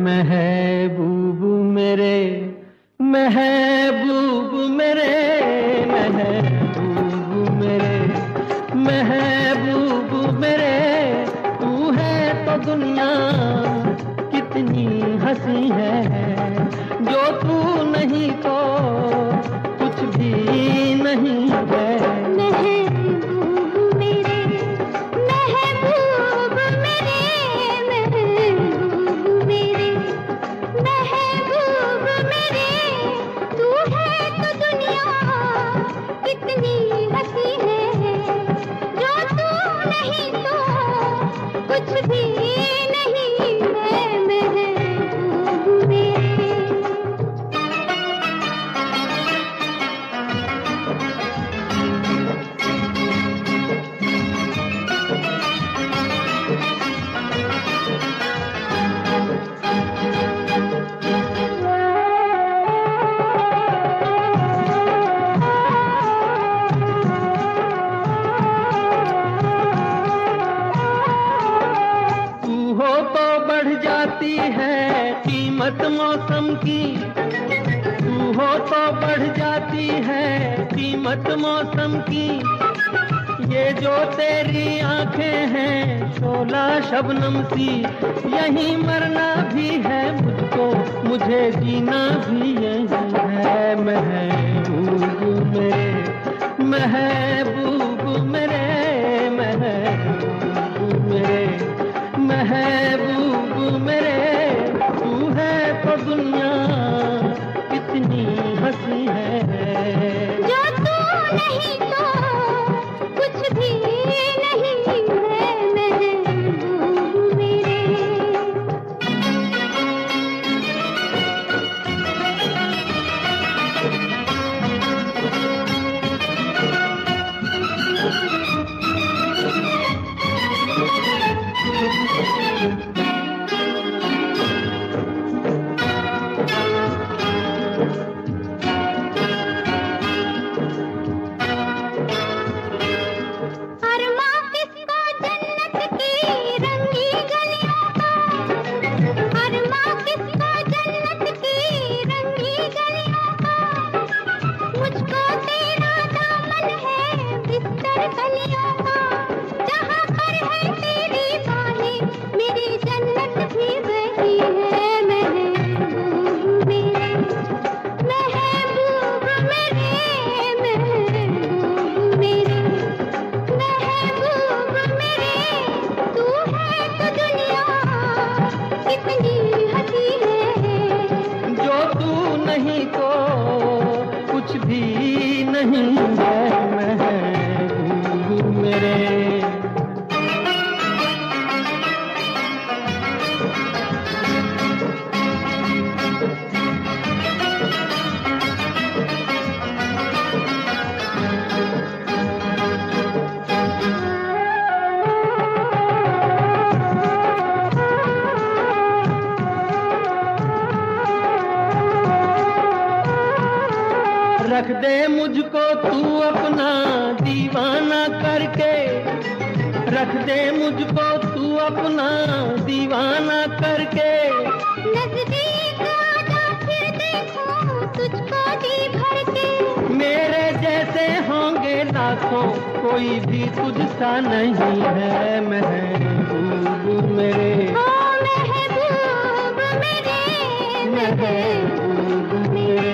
महबूब मेरे, महबूब मेरे, महबूब मेरे, महबूब मेरे, तू है तो दुनिया कितनी हंसी है, जो तू नहीं तो कुछ भी नहीं है। कीमत मौसम की, तू हो तो बढ़ जाती है कीमत मौसम की। ये जो तेरी आंखें हैं शोला शबनम सी, यहीं मरना भी है मुझको, मुझे जीना भी यही है। महबूब मेरे, महबूब मेरे, महबूब मेरे, महबूब मेरे, तू है तो दुनिया कितनी हंसी है, जो तू नहीं तो कुछ भी नहीं है। महबूब मेरे, नहीं तो कुछ भी नहीं है। महबूब मेरे, रख दे मुझको तू अपना दीवाना करके, रख दे मुझको तू अपना दीवाना करके। नजदीक आजा फिर देखो तुझको जी भर के, मेरे जैसे होंगे लाखों कोई भी तुझसा नहीं है। महबूब मेरे, ओ महबूब मेरे, महबूब मेरे,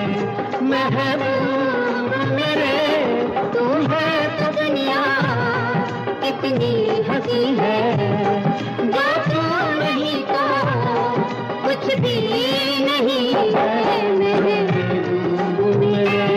महबूब मेरे, तू है तो दुनिया कितनी हंसी है, जो तू नहीं तो कुछ भी नहीं है। महबूब मेरे,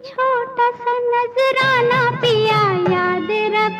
छोटा सा नजराना पिया याद रख।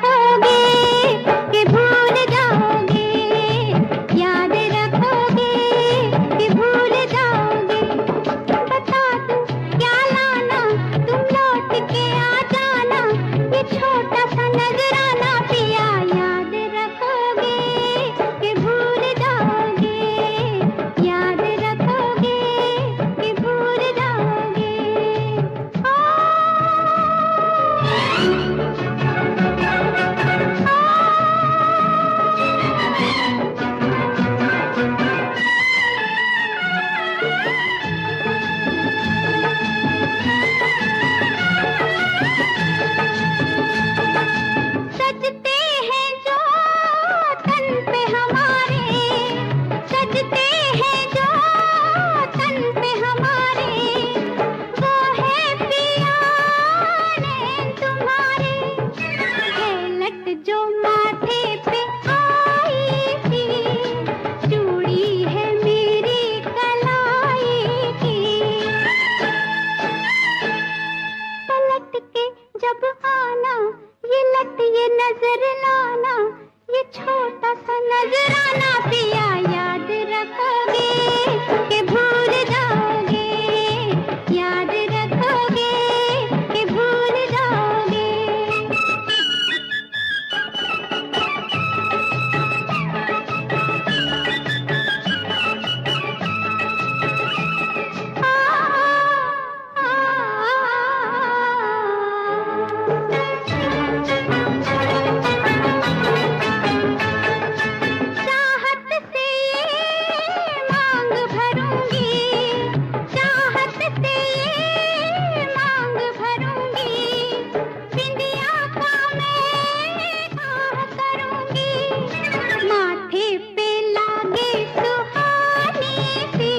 नजराना पिया याद रखोगे कि भूल जाओगे, याद रखोगे कि भूल जाओगे। चाहत से ये मांग भरूंगी, चाहत से ये मांग भरूंगी, बिंदिया का मैं आह करूंगी, माथे पे लागे सुहानी सी,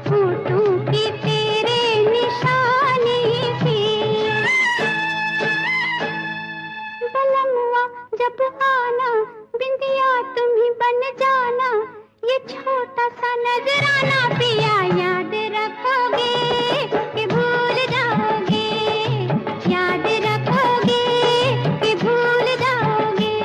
होठों की तेरे निशानी सी। बलमुआ जब आना बिंदिया तुम ही बन जाना, ये छोटा सा नजराना पिया याद रखोगे कि भूल जाओगे, याद रखोगे कि भूल जाओगे।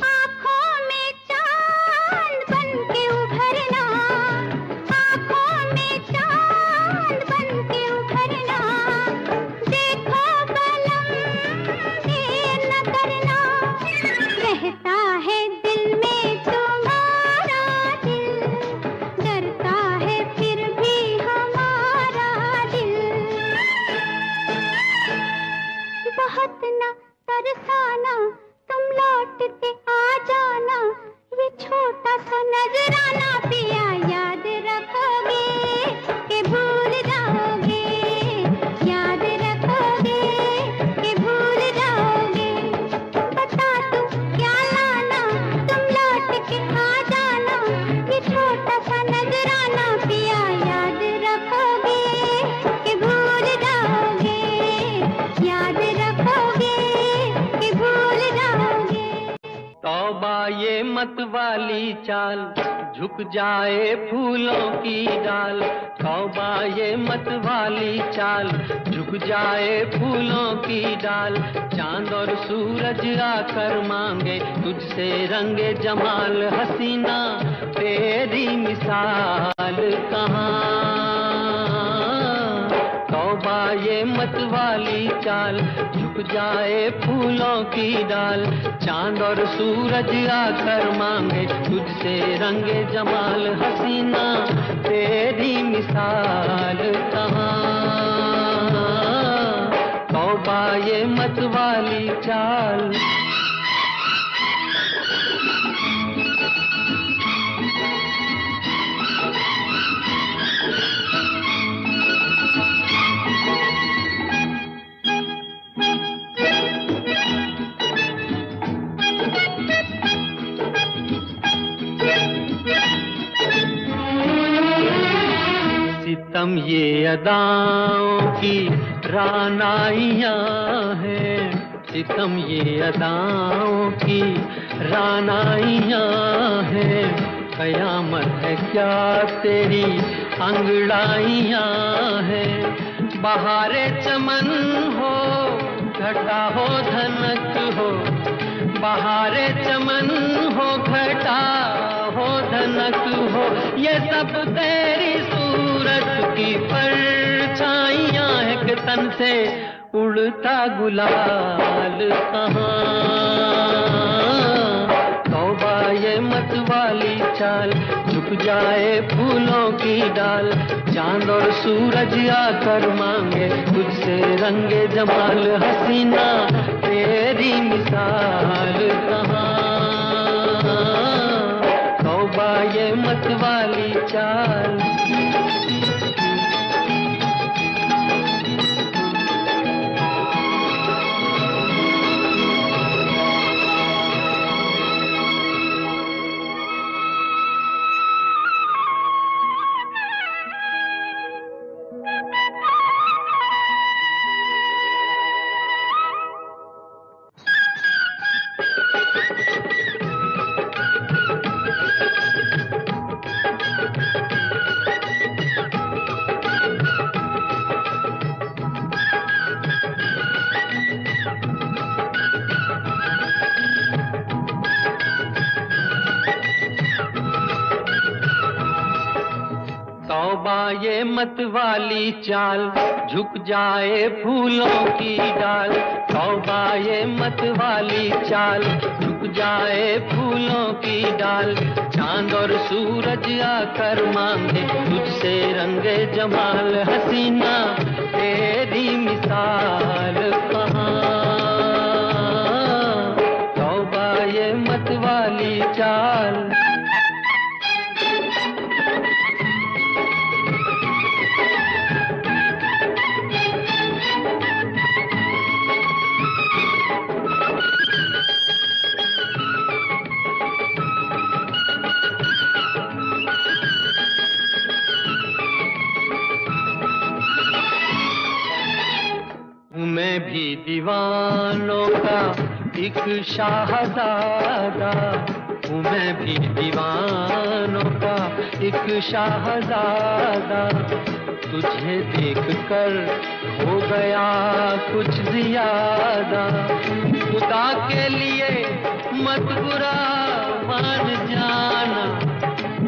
आँखों में चांद बन के उभरना, आँखों में चांद बन के उभरना, देखो बलम देर न करना, रहता है दिल में तुम्हारा दिल, डरता है फिर भी हमारा दिल। बहुत न तरसाना तुम लौट के आ जाना, ये छोटा सा नजराना पिया याद रखोगे कि भूल जाओगे, याद रखोगे कि भूल जाओगे। बता तू क्या लाना तुम लौट के आ जाना, ये छोटा सा नजराना पिया याद रखोगे कि भूल जाओगे, याद रखोगे कि भूल जाओगे। तौबा ये मत वाली चाल, झुक जाए फूलों की डाल। तौबा ये मत वाली चाल, झुक जाए फूलों की डाल। चांद और सूरज आकर मांगे तुझसे रंगे जमाल। हसीना तेरी मिसाल कहाँ। तौबा ये मत वाली चाल, झुक जाए फूलों की डाल। चांद और सूरज आकर मांगे तुझसे रंगे जमाल। हसीना तेरी मिसाल कहाँ। तौबा ये मत वाली चाल। सितम ये अदाओं की रानाइयाँ हैं। सितम ये अदाओं की रानाइयाँ हैं। कयामत है क्या तेरी अंगड़ाइयाँ हैं। बहारे चमन हो घटा हो धनक हो। बहारे चमन हो घटा हो धनक हो। ये सब तेरी सूरत की परछाइयाँ है कि तन से उड़ता गुलाल कहाँ। तौबा ये मत वाली चाल, झुक जाए फूलों की डाल। चांद और सूरज आकर मांगे तुझसे रंगे जमाल। हसीना तेरी मिसाल कहाँ। तौबा ये मत वाली चाल। ये मत वाली चाल, झुक जाए फूलों की डाल। तौबा ये मत वाली चाल, झुक जाए फूलों की डाल। चांद और सूरज आकर मांगे तुझसे रंगे जमाल। हसीना तेरी मिसाल कहाँ, तौबा ये मत वाली चाल। मैं भी दीवानों का एक शाहजादा हूँ, मैं भी दीवानों का एक शाहजादा। तुझे देखकर हो गया कुछ ज्यादा। खुदा के लिए मत बुरा मान जाना,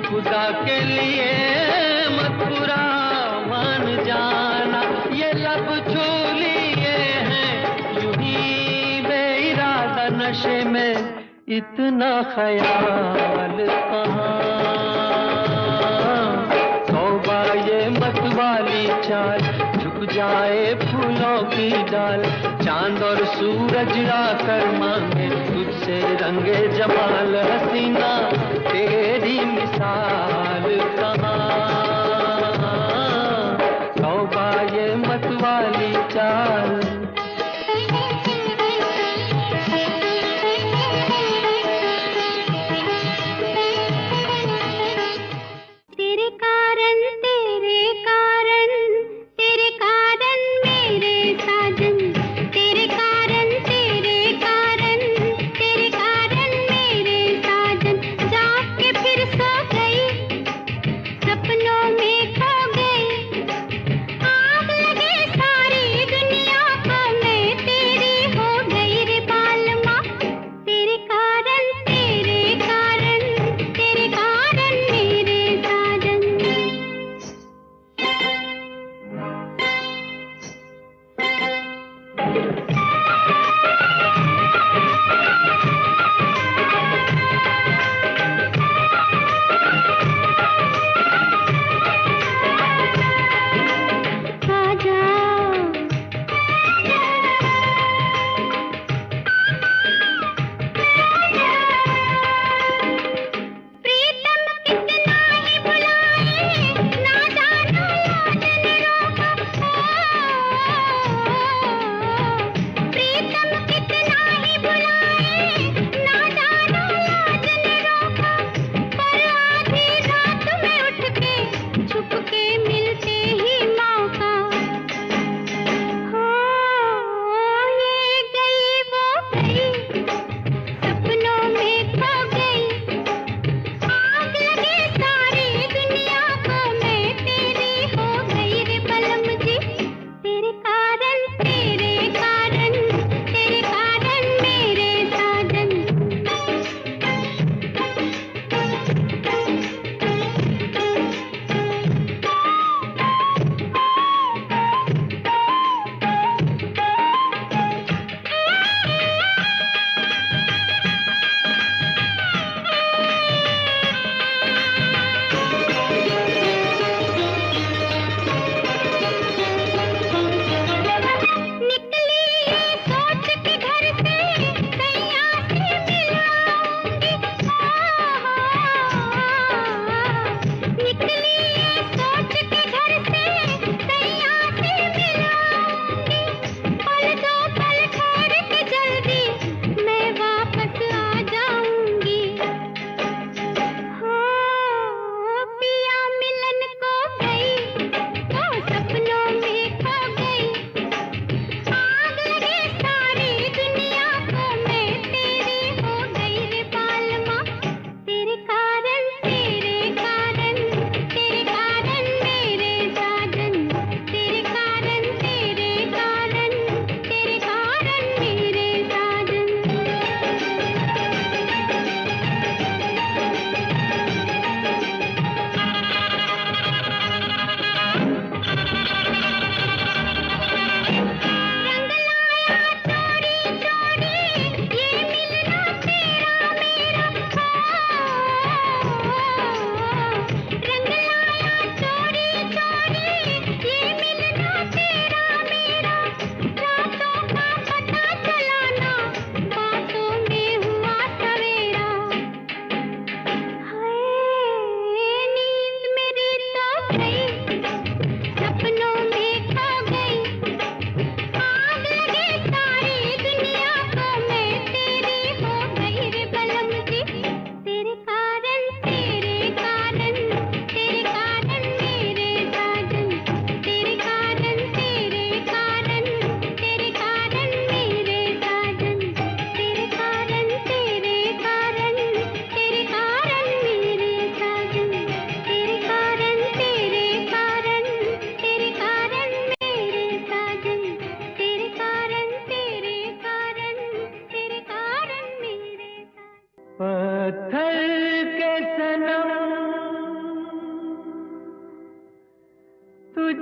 खुदा के लिए मत बुरा मान जाना। ये लब छू लिए हैं यूं ही बेइरादा, नशे में इतना ख्याल कहाँ। तौबा ये मत वाली चाल, झुक जाए फूलों की डाल। चांद और सूरज आकर मांगे तुझसे रंगे जमाल। हसीना तेरी मिसाल कहाँ, तौबा ये मत वाली चाल।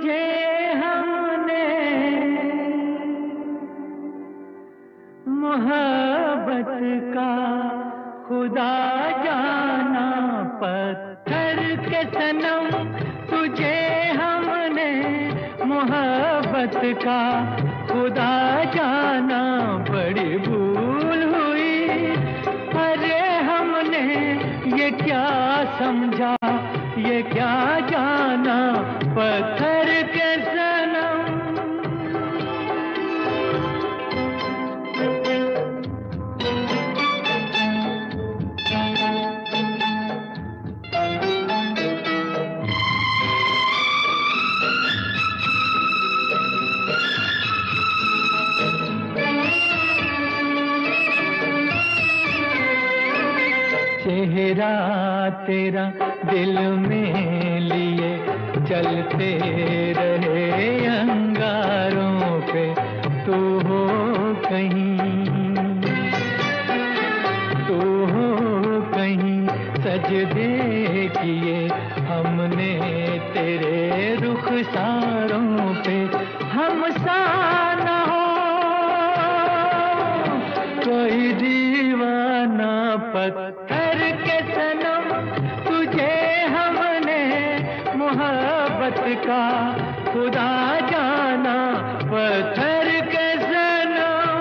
तुझे हमने मोहब्बत का खुदा जाना, पत्थर के सनम तुझे हमने मोहब्बत का खुदा जाना। बड़ी भूल हुई, अरे हमने ये क्या समझा, ये क्या जाना, पत्थर के सनम। चेहरा तेरा दिल में लिए चलते रहे अंगारों पे, तू हो कहीं, तू हो कहीं, सजदे किए हमने तेरे रुखसारों पे। हम सा न हो कोई दीवाना, पत्थर के सनम तुझे हमने मोहब्बत का खुदा जाना, पत्थर के सनम।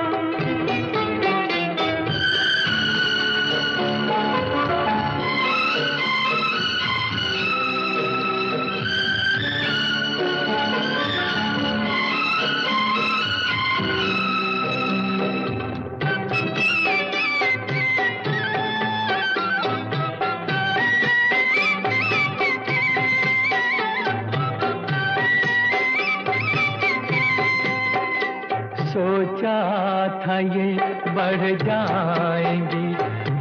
सोचा था ये बढ़ जाएंगी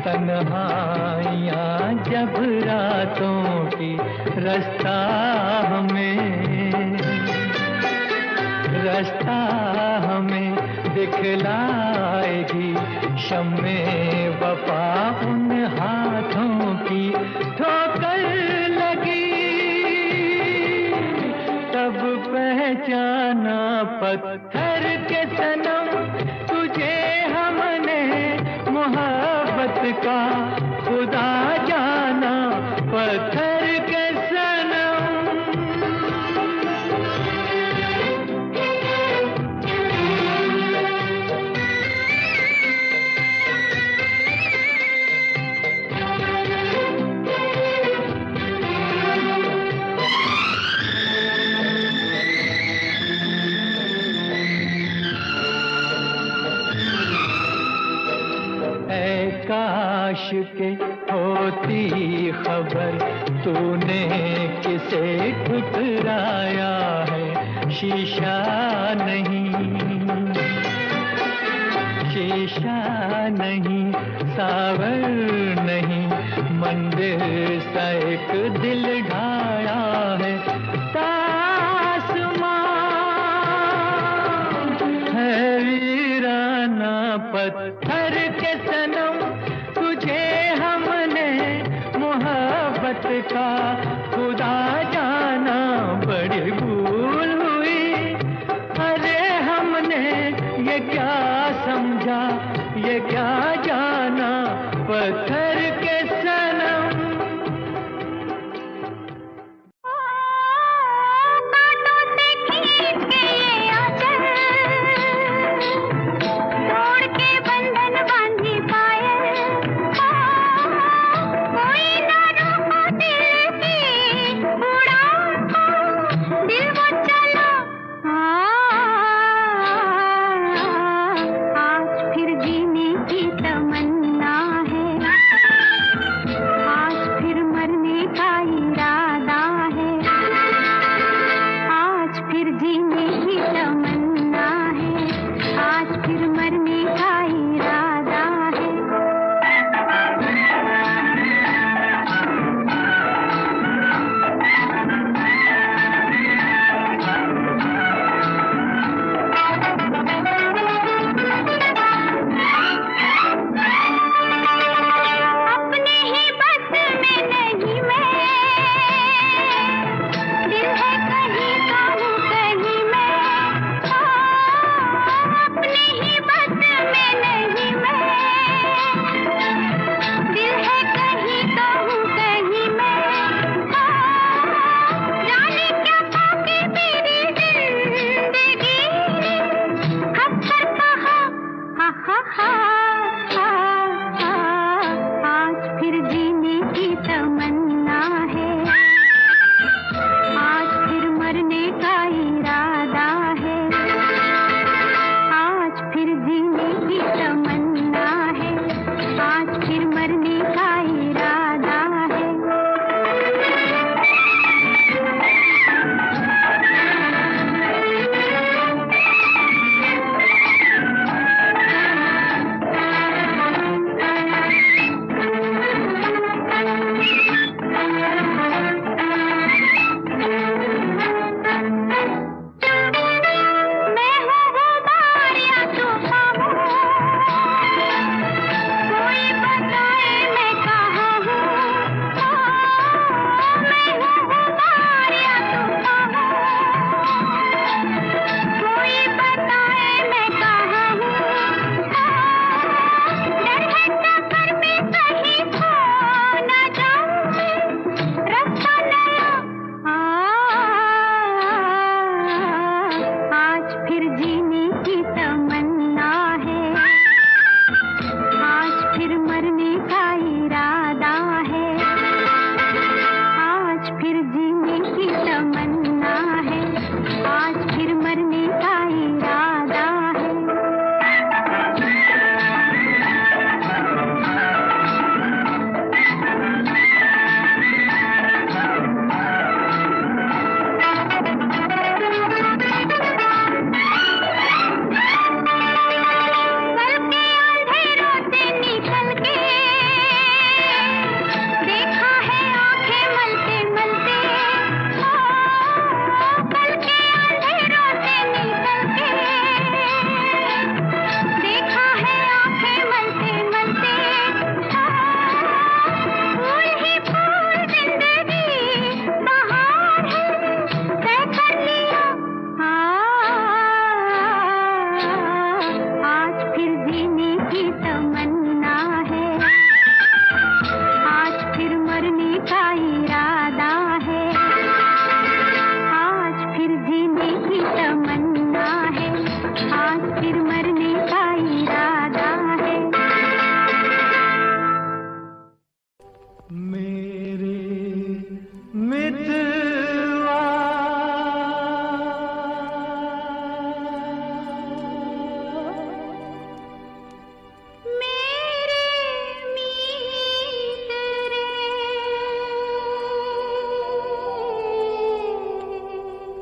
तन्हाइयाँ जब रातों की, रास्ता हमें दिखलाएगी शम्मे वफा उन हाथों की। ठोकर लगी तब पहचाना, पत्थर के सनम तुझे हमने मोहब्बत का खुदा जाना, पत्थर के सनम। काश के होती खबर तूने किसे ठुकराया है। शीशा नहीं, सावर नहीं, मंदिर सा एक दिल ढाया है। तासमां है वीराना, पत्थर के सनम तुझे हमने मोहब्बत का खुदा जाना। बड़ी भूल हुई, अरे हमने ये क्या समझा, ये क्या जाना, पत्थर के सनम। आज फिर जीने की तमन्ना है।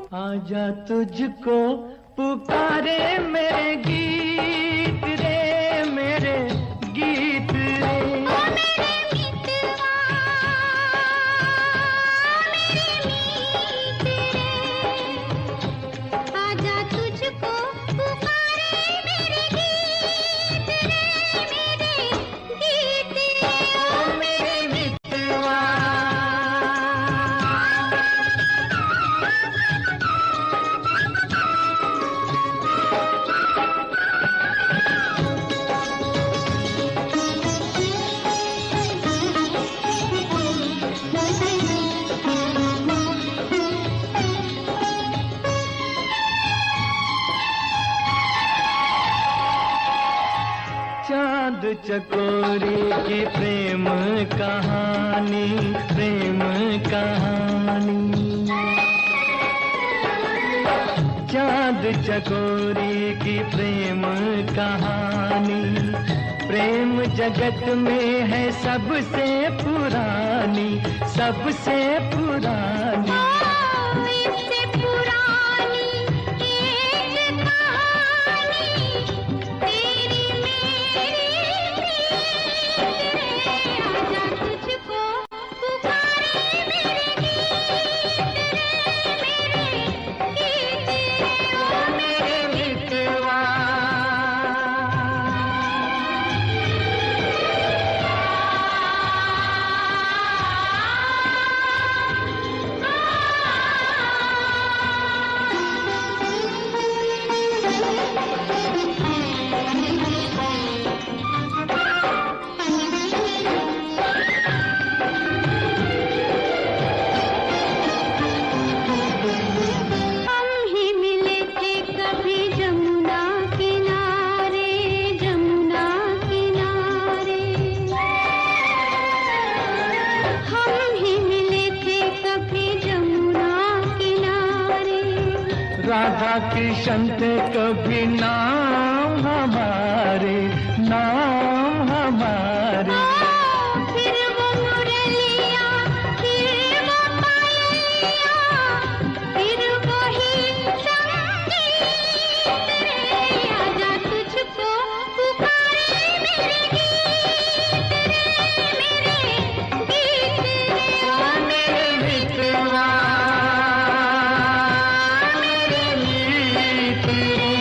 आजा तुझको पुकारे मेरे गीत रे, मेरे गीत रे। ओ मेरे मितवा, मेरे मीत रे, आजा तुझको पुकारे मेरे गीत रे, मेरे गीत रे। ओ मेरे मितवा। चांद चकोरी की प्रेम कहानी, प्रेम कहानी। चांद चकोरी की प्रेम कहानी, प्रेम जगत में है सबसे पुरानी, सबसे पुरानी। इससे पुरानी एक कहानी, तेरी मेरी प्रीत रे, आजा तुझको पुकारे मेरे गीत रे, मेरे गीत रे। ओ मेरे मितवा। हम ही मिले थे कभी जमुना किनारे, जमुना किनारे। हम ही मिले थे कभी जमुना किनारे। राधा कृष्ण थे कभी नाम हमारे, नाम हमारे। फिर वो मुरलिया, फिर वो पायलिया, फिर वही संगीत रे, आजा तुझको पुकारे मेरे गीत रे, मेरे गीत रे। ओ मेरे मितवा, मेरे गीत रे,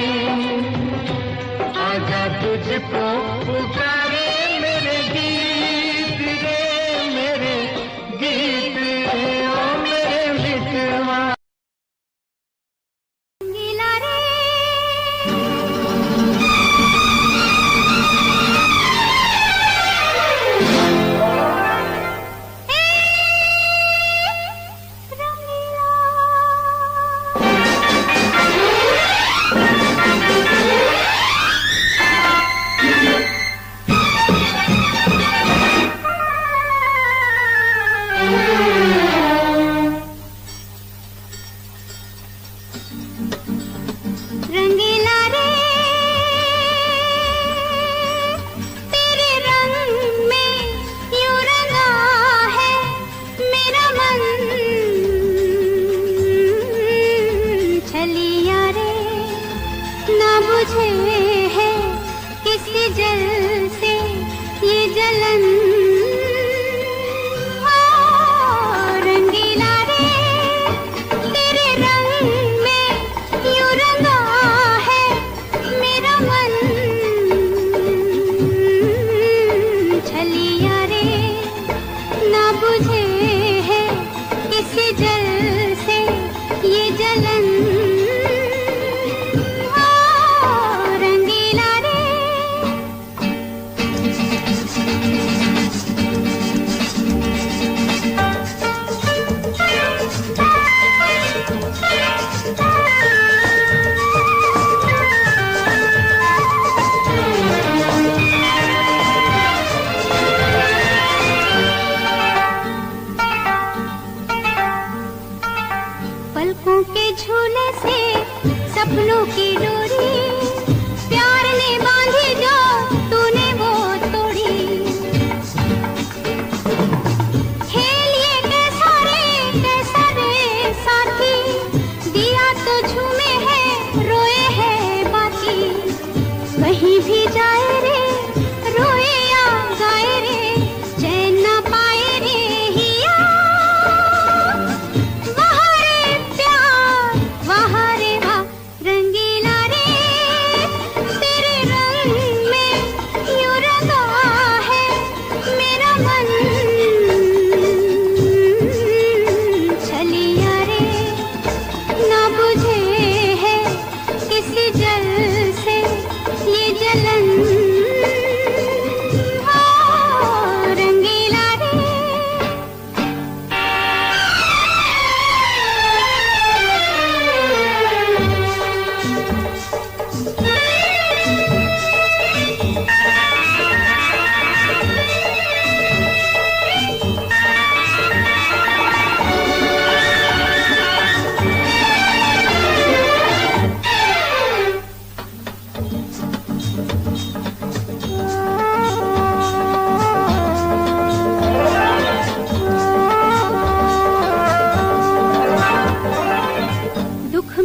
आजा तुझको पुकारे मेरे गीत रे, मेरे गीत रे। ओ मेरे मितवा। रंगीला रे, रंगीला रे, तेरे रंग में यूं रंगा है मेरा मन। छलिया रे, ना बुझे है किसी जल से ये जलन। रंगीला रे, तेरे रंग में यूं रंगा है मेरा मन। छलिया रे, ना बुझे है किसी जल से ये जलन। रंगीला रे, पलकों के झूले से सपनों की डोरी, प्यार ने बांधी जो तूने वो तोड़ी। खेल ये कैसा रे साथी, दिया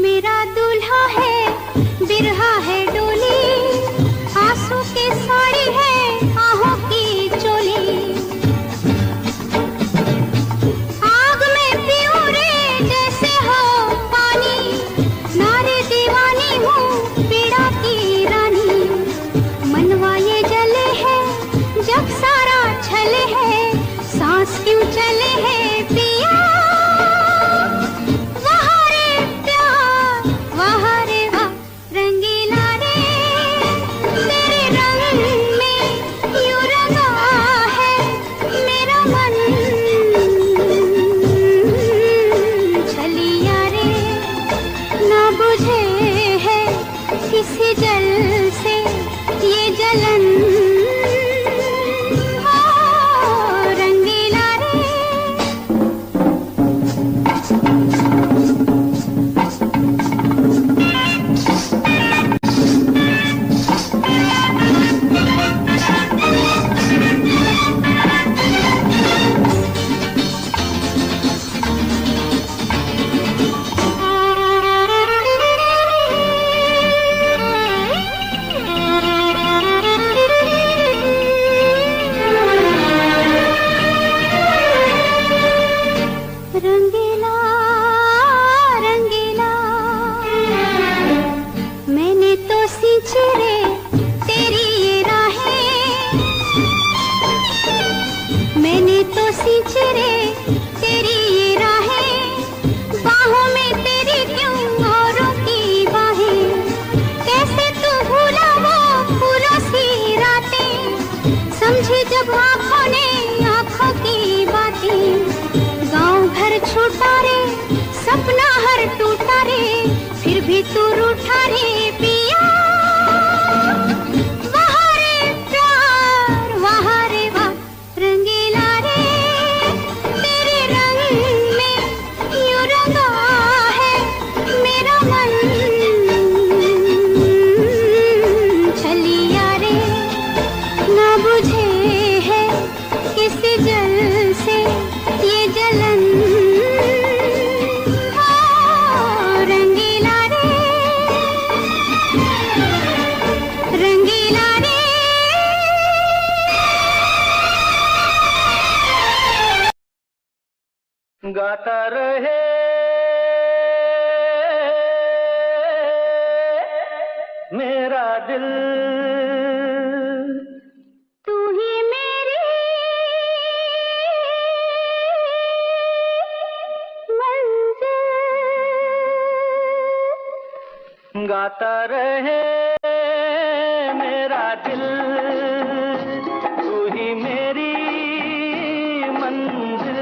मेरा दूल्हा है, बिरहा है डोली, आंसू की साड़ी है, आहों की चोली। आग में पीऊं रे जैसे हो पानी, नारे दीवानी हूँ पीड़ा की रानी। मनवा ये जले है जब सारा छले है, सांस क्यों चले है पिया। वहाँ रे प्यार, वहाँ रे वाह रंगीला रे, तेरे रंग में यूं रंगा है मेरा मन। छलिया रे ना बुझे है किसी जल से ये जलन। रंगीला रे रंगीला रंगीला, मैंने तो सींची रे तेरी ये राहें, मैंने तो सींची रे तेरी ये राहें। बाहों में तेरी क्यों औरों की बाहें, कैसे तू भूला वो फूलों सी रातें। समझी जब आँखों ने आँखों की बातें, गाँव घर छूटा रे सपना हर टूटा रे, फिर भी तू रूठा रे पिया। वहाँ रे प्यार, वहाँ रे वाह रंगीला रे, तेरे रंग में यूं रंगा है मेरा मन। छलिया रे ना बुझे है किसी जल से ये जलन। रंगीला रे, रंगीला रे। गाता रहे मेरा दिल, तू ही मेरी मंजिल। गाता रहे मेरा दिल, तू ही मेरी मंजिल।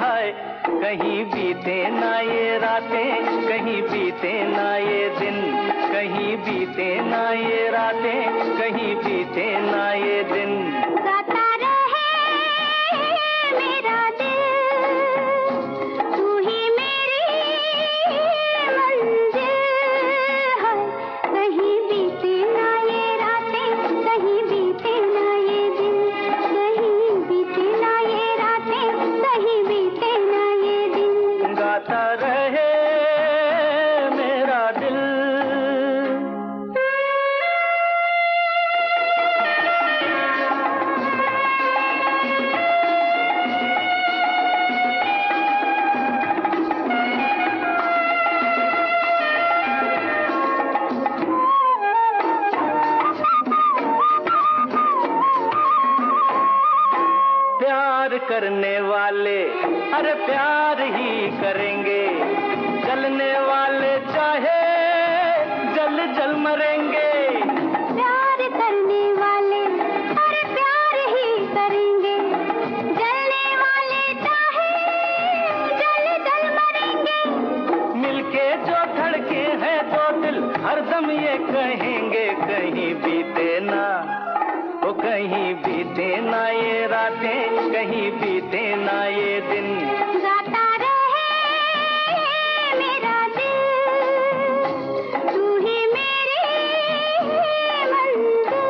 हाय कहीं बीते ना ये रातें, कहीं बीते ना ये दिन, कहीं बीते ना ये रातें, कहीं बीते ना ये दिन। गाता रहे मेरा दिल, तू ही मेरी मंजिल। है कहीं बीते ना ये रातें, कहीं बीते ना ये दिन, कहीं बीते ना ये रातें, कहीं बीते ना ये दिन। गाता रहे मेरा दिल। प्यार करने वाले अरे प्यार ही करेंगे, जलने वाले चाहे जल जल मरेंगे। प्यार करने वाले अरे प्यार ही करेंगे, जलने वाले चाहे जल जल मरेंगे। मिलके जो धड़के हैं दो दिल हरदम ये कहेंगे, कहीं बीते ना ओ कहीं बीते ना ये रातें, कहीं बीते ना ये दिन। गाता रहे मेरा दिल, तू ही मेरी मंजिल।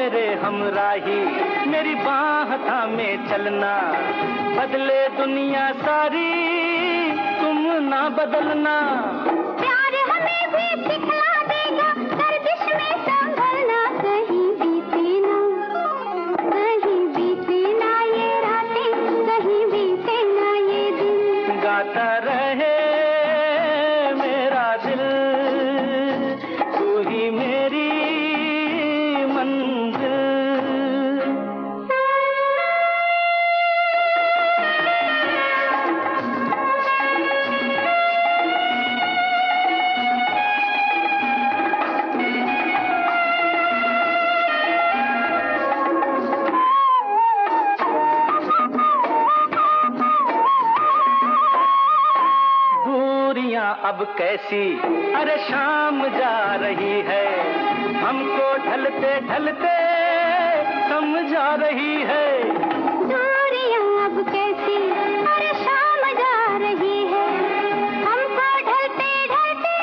मेरे हमराही, मेरी बाह थामे चलना, बदले दुनिया सारी तुम ना बदलना। प्यार हमें भी सिखला देगा, गर्दिश में संभलना, कहीं बीते ना ये रातें, कहीं बीते ना ये दिन। गाता रहे मेरा दिल, तू ही मेरी मंजिल। अब कैसी अरे शाम जा रही है, हमको ढलते ढलते समझा रही है। दूरियां अब कैसी अरे शाम जा रही है, हमको ढलते ढलते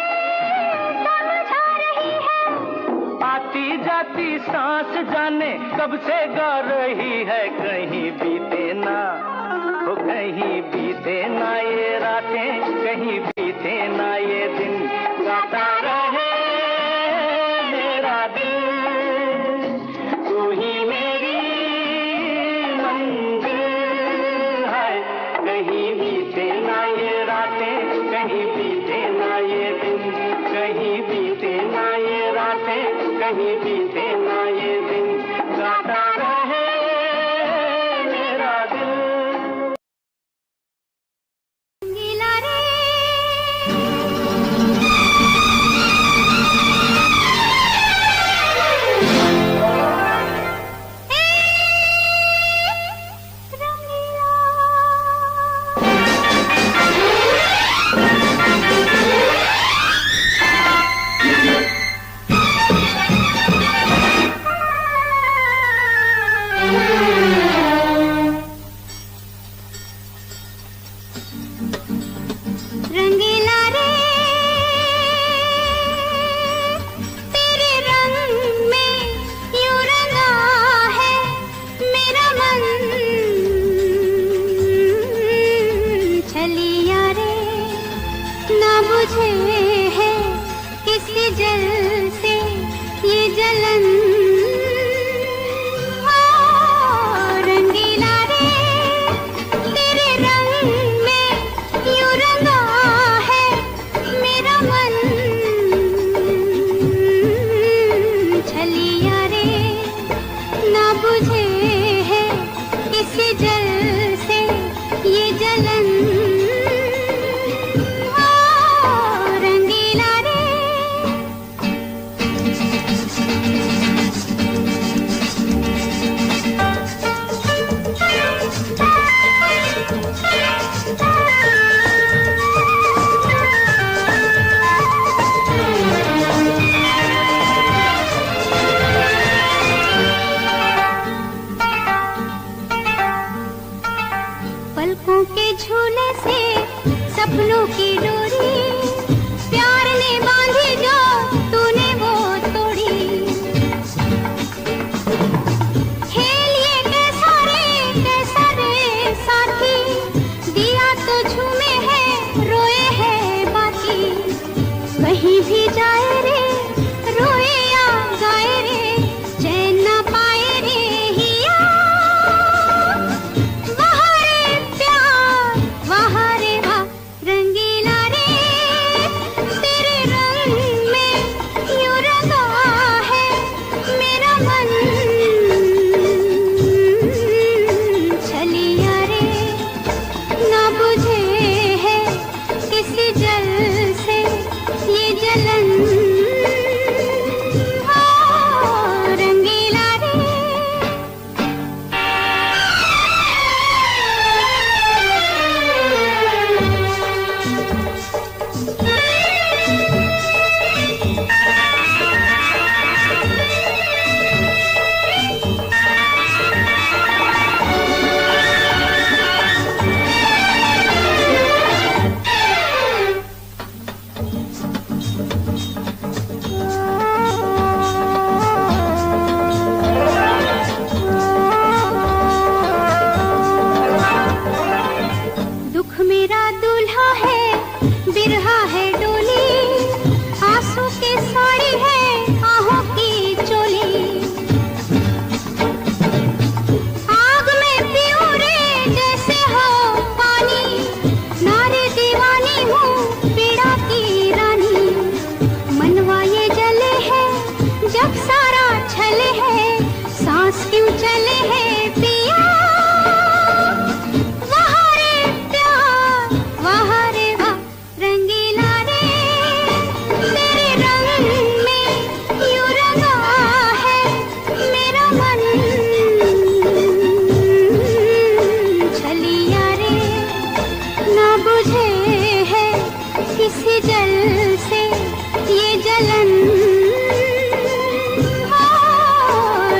समझा रही है। आती जाती सांस जाने कब से गा रही है, कहीं बीते ना हो, कहीं बीते ना ये रातें, कहीं बीते ना ये दिन। गाता रहे मेरा दिल, तू ही मेरी मंजिल है। कहीं बीते ना ये रातें, कहीं बीते ना ये दिन, कहीं बीते ना ये रातें, कहीं बीते ना ये दिन। गाता रहे मेरा दिल। रंगीला रे रंगीला रे, तेरे रंग में यूं रंगा है मेरा मन। छलिया रे ना बुझे है किसी जल से ये जलन। रंगीला रे, तेरे रंग में यूं रंगा है मेरा मन। छलिया रे ना बुझे है किसी जल से ये जलन। रंगीला रे क्यों चले हैं पिया, वहाँ रे प्यार वहाँ रे वाह रंगीला रे, तेरे रंग में यूं रंगा है मेरा मन, छलिया रे ना बुझे है किसी जल से ये जलन,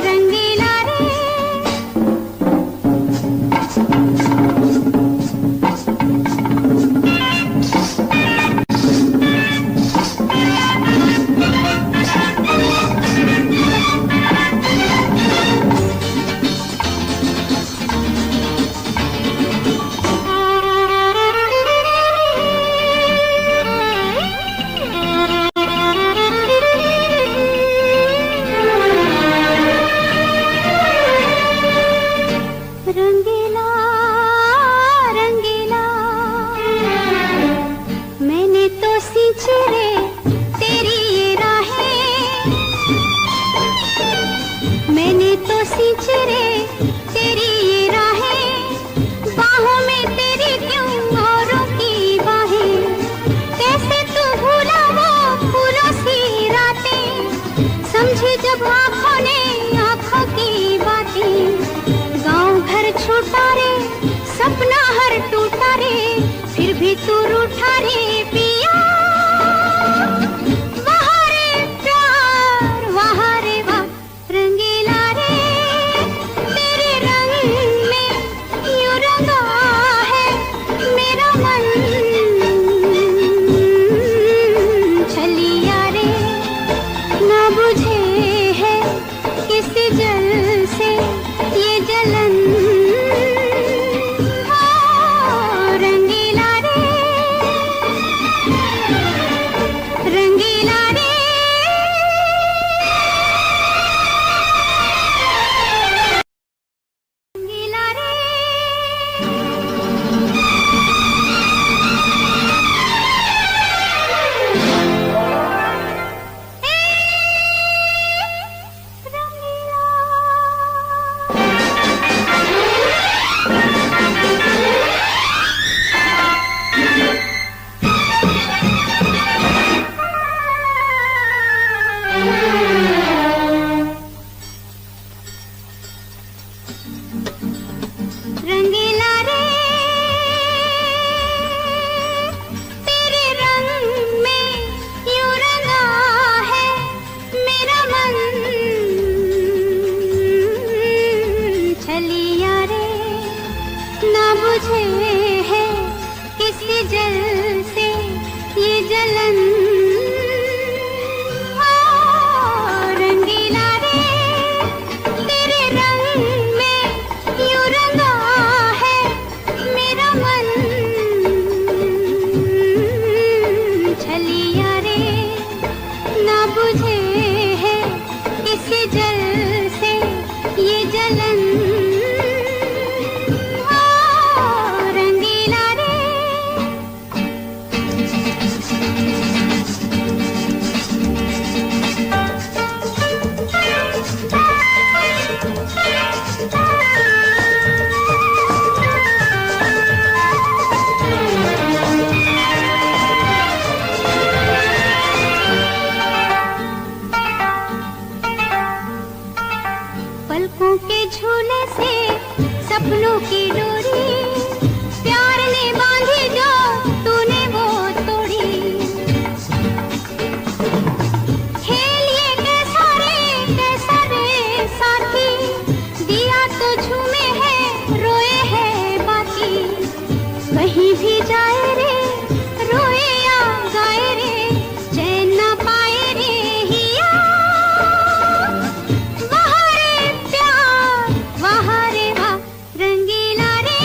रंगीला रे। रंगीला रंगीला मैंने तो सींची रे तेरी ये राहें, मैंने तो सींची रे तेरी ये राहें, बाहों में तेरी क्यों औरों की बाहें, कैसे तू भूला वो फूलों सी रातें, समझी जब आँखों ने आँखों की बातें, गाँव घर छूटा रे सपना हर टूटा रे, फिर भी तू रूठा रे पिया, वहाँ रे प्यार वहाँ रे वाह रंगीला रे, तेरे रंग में यूं रंगा है मेरा मन, छलिया रे ना बुझे है किसी जल से ये जलन, रंगीला रे रंगीला रे। रंगीला रे रंगीला रे तेरे रंग में यूं रंगा है मेरा मन, छलिया रे ना बुझे है किसी जल से ये जलन, रंगीला रे तेरे रंग में यूं रंगा है मेरा मन, छलिया रे ना बुझे है किसी जल से ये जलन, रंगीला रे। पलकों के झूले से सपनों की डोरी, प्यार ने बांधी जो तूने वो तोड़ी, खेल ये कैसा रे साथी, दिया तो झूमे है रोए है बाकी, कहीं भी जाए रे रोए या गाए रे, चैन ना पाए रे हिया, वहाँ रे प्यार वहाँ रे वाह रंगीला रे,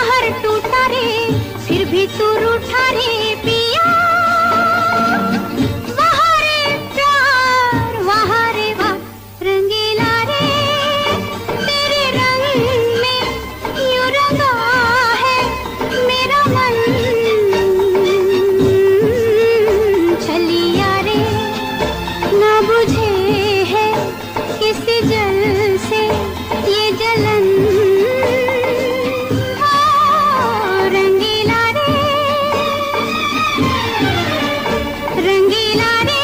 बाहर टूटा रे, फिर भी तू रूठा रे पिया। वहाँ रे प्यार, वहाँ रे वाह रंगीला रे, तेरे रंग में यूं रंगा है मेरा मन। चलिया रे ना बुझे है किसी जल से ये जलन। रंगीला रे, रंगीला रे।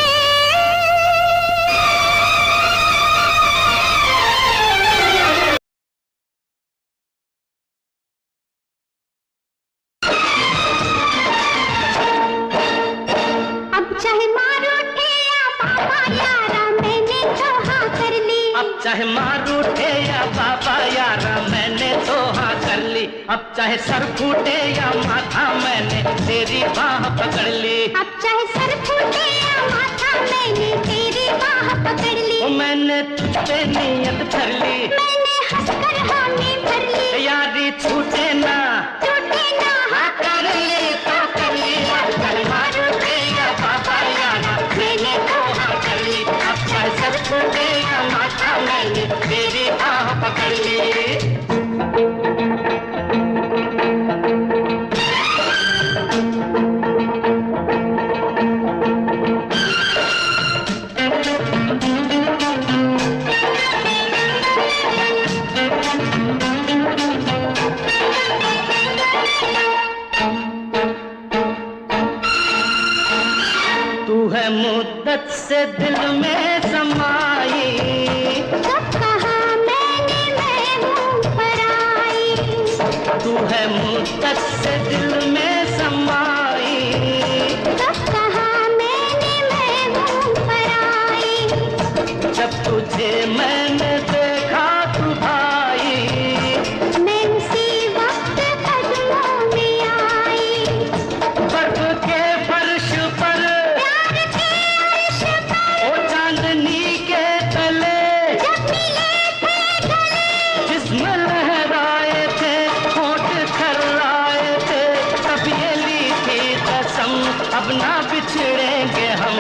अब चाहे मारो उठे या पापा यारा, मैंने तो हाँ कर ली। अब चाहे मार उठे या बाबा यारा, मैंने तो हाँ कर ली। अब चाहे सर फूटे या माथा, मैंने तेरी बाह पकड़ ली। अब चाहे सर फूटे या माथा, मैंने तेरी बाह पकड़ ली। ओ मैंने तुझ पे नियत कर ली, मैंने हंसकर हामी भर ली। यारी छूटे ना, टूटे ना हाँ कर ली तो कर ली। अब चाहे मार उठे या बाबा यारा, मैंने तो हाँ कर ली। अब चाहे सर फूटे या माथा, मैंने तेरी बाह पकड़ ली। तू है मुद्दत से दिल में समाई, कब कहा मैंने मैं हूँ पराई। तू है मुद्दत से दिल में समाई। कब कहा मैंने मैं हूँ पराई। जब तुझे मैंने देखा तू भाई, मैं उसी वक्त कदमों में आई। बर्फ के फर्श पर, प्यार के अर्श पर ओ चांदनी के तले, जब मिले थे गले। जिस्म लहराए थे, होठ थर्राए थे, तब ये ली थी कसम, अब ना बिछड़ेंगे हम।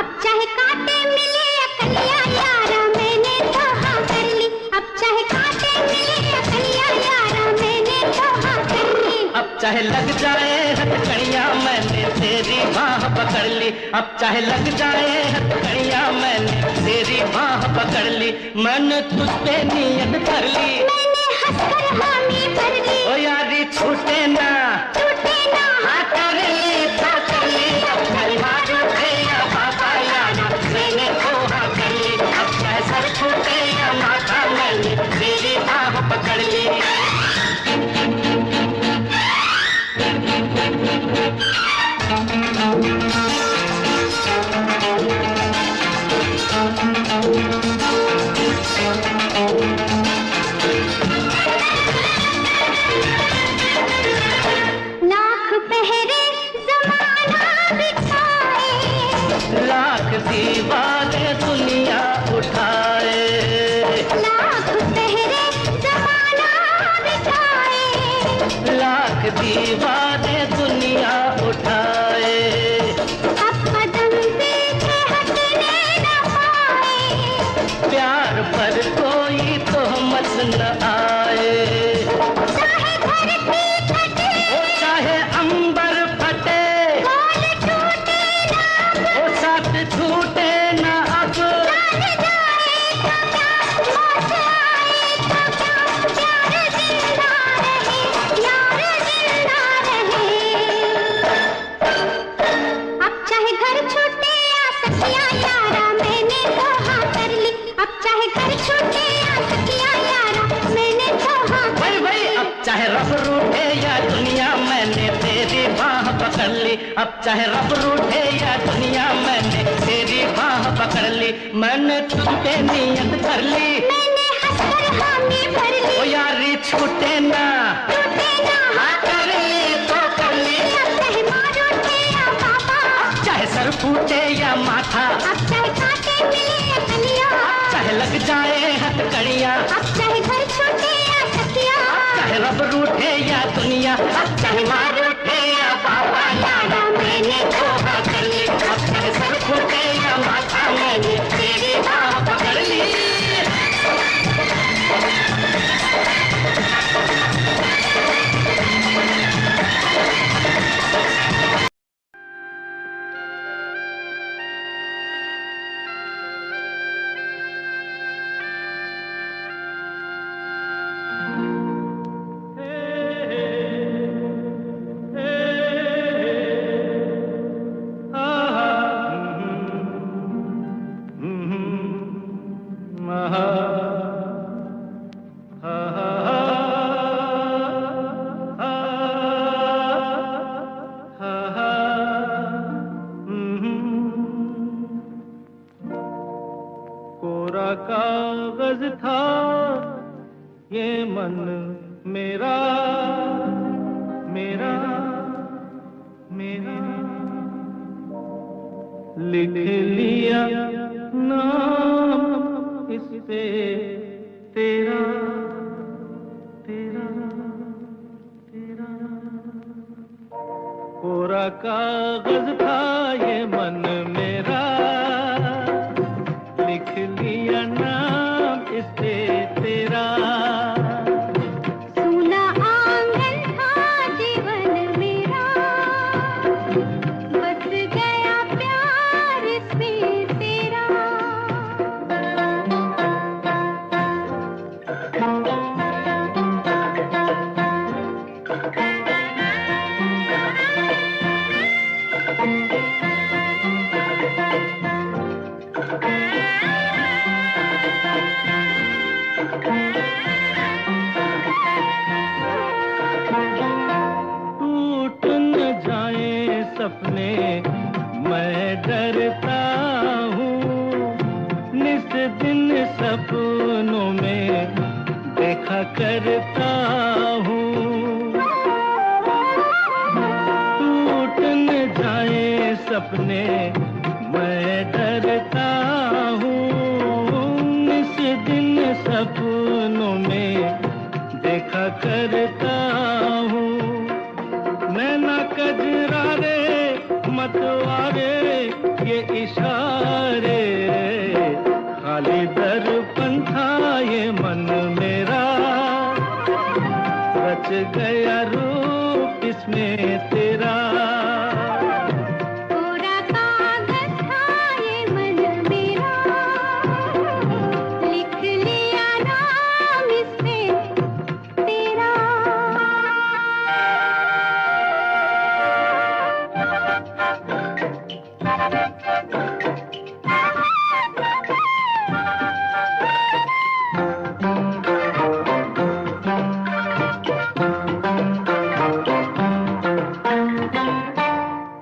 अब चाहे कांटे मिले अकलिया यारा, मैंने तो हाँ कर ली। अब चाहे कांटे मिले अकलिया यारा, मैंने तो हाँ कर ली। अब चाहे लग जाए हथकड़ियाँ, मैंने तेरी बाह पकड़ ली। अब चाहे लग जाए हथकड़ियाँ, मैंने तेरी बाह पकड़ ली। मैंने तुझ पे नियत कर ली, मैंने हंसकर हामी भर ली। ओ यारी छूटे ना, टूटे ना हाँ कर ली तो कर ली। अब चाहे मार उठे या बाबा यारा, मैंने तो हाँ कर ली। अब चाहे सर फूटे या माथा, मैंने तेरी बाह पकड़ ली। लाख पहरे जमाना बिछाए, लाख दीवारें दुनिया उठाए, लाख पहरे जमाना बिछाए। लाख दीवारें दुनिया उठाए। अब कदम पीछे हटने न पाए, प्यार पर कोई तोहमत न आए। चाहे धरती फटे, ओ चाहे अंबर फटे, बोल टूटे ना, ओ साथ छूटे न अब। जान जाए तो क्या, मौत आए तो क्या, प्यार जिंदा रहे, यार जिंदा रहे। अब चाहे घर छूटे या सखिया यारा, मैंने तो हाँ कर ली। अब चाहे घर छूटे या सखिया यारा, मैंने तो हाँ कर भाई भाई, ली। अब चाहे रब रूठे या दुनिया, मैंने तेरी बाह पकड़ ली। अब चाहे रब रूठे या दुनिया, मैंने तेरी बाह पकड़ ली। मैंने तुझ पे नियत कर ली, मैंने हंसकर हामी भर ली। ओ यारी छूटे ना, टूटे ना हाँ कर ली तो कर ली। अब चाहे मारो उठे या बाबा, चाहे सर फूटे या माथा, अब चाहे कांटे मिले कलिया, चाहे लग जाए हथकड़ियाँ, अब चाहे घर छूटे या सखिया दुनिया, चाहे मार उठे या बाबा लाला, मैंने तो हाँ कर ली। अब चाहे सर फूटे या माथा, मैंने तेरी बात पकड़ ली। कोरा कागज था ये मन मेरा, मेरा मेरा, लिख लिया नाम इस पे तेरा, तेरा तेरा। कोरा कागज था ये मन मेरा, लिख लिया नाम इस पे तेरा। सूना आंगन था जीवन मेरा, बस गया प्यार इसमें तेरा। टूट न जाए सपने मैं डरता हूँ, निस दिन सपनों में देखा करता हूँ। टूट न जाए सपने मैं डरता हूँ, निस दिन सपनों में देखा करता हूँ। नैना कजरारे मतवारे ये इशारे, खाली दर्पण था ये मन मेरा, रच गया रूप इसमें तेरा। कोरा कागज था ये मन मेरा, लिख लिया नाम इस पे तेरा।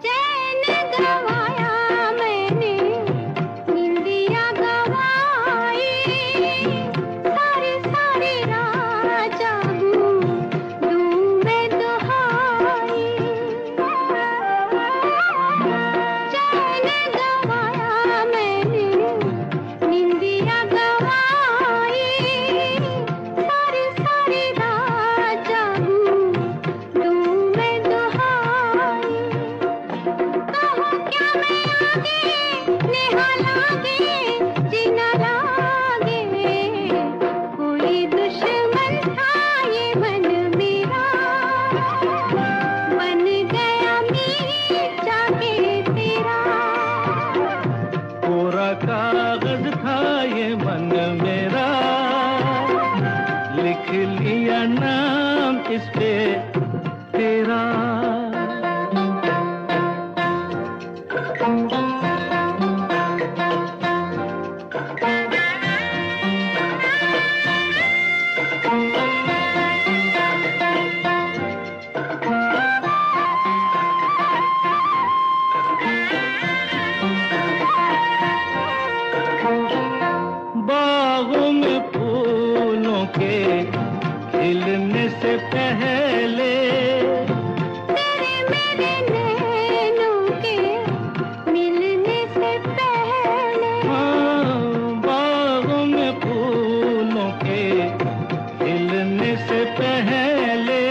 चैन गवाया मैंने, निंदिया गवाई, सारी सारी रात जागूं दूं मैं दुहाई। चैन गवाया मैंने, निंदिया गवाई, सारी सारी रात जागूं दूं मैं दुहाई। कहो क्या मैं आगे नेहा लागे जीना लागे, कोई दुश्मन था ये मन मेरा, बन गया मीत जाके तेरा। कोरा कागज था ये मन मेरा, लिख लिया नाम इस पे तेरा। बागों में फूलों के खिलने से पहले, तेरे मेरे नैनों के मिलने से पहले, हाँ, बागों में फूलों के खिलने से पहले,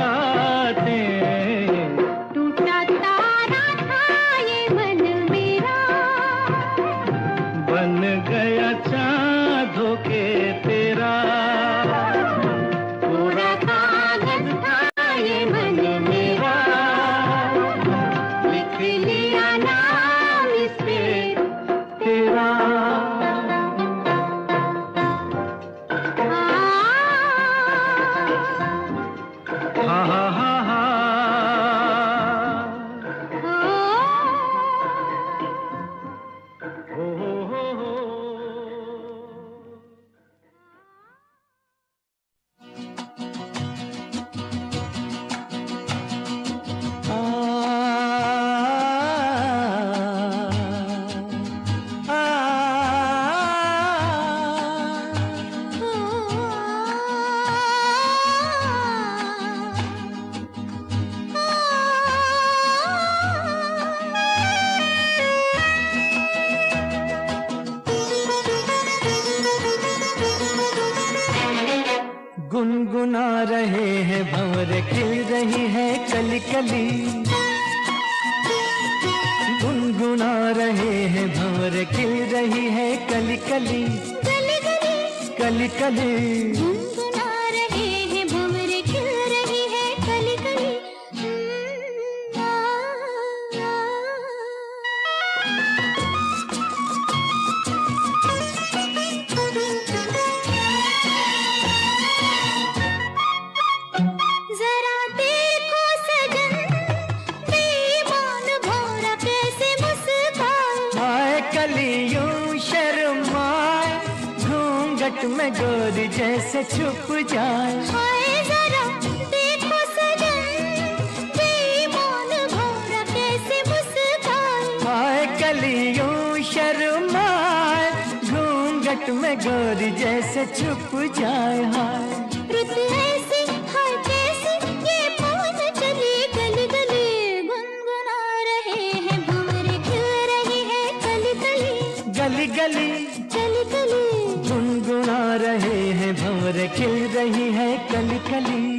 रातें। टूटा तारा था ये मन मेरा, बन गया चाँद होके तेरा। पूरा कागज था ये मन मेरा, लिख लिया नाम इस पे तेरा। हा हा हा हा। हो हो हो। गुनगुना रहे हैं भंवर, खिल रही है कली कली। गुनगुना रहे हैं भंवर, खिल रही है कली कली। गली गली कली कली गुनगुना रहे हैं भंवर, खिल रही है कली कली। जरा देखो सजन, बेईमान भौरा कैसे मुस्काए। हाय कलियों शर्माए, घूंघट में गोरी जैसे छुप जाए। हाय जरा देखो सजन, बेईमान भौरा कैसे मुस्काए। हाय कलियों शर्माए, घूंघट में गोरी जैसे छुप जाए। हाय रुत ऐसी है कैसी, ये पवन चली गली गली। गुनगुना रहे हैं भंवर, खिल रही है कली कली। गली गली कली कली गुनगुना रहे हैं भंवर, खिल रही है कली कली।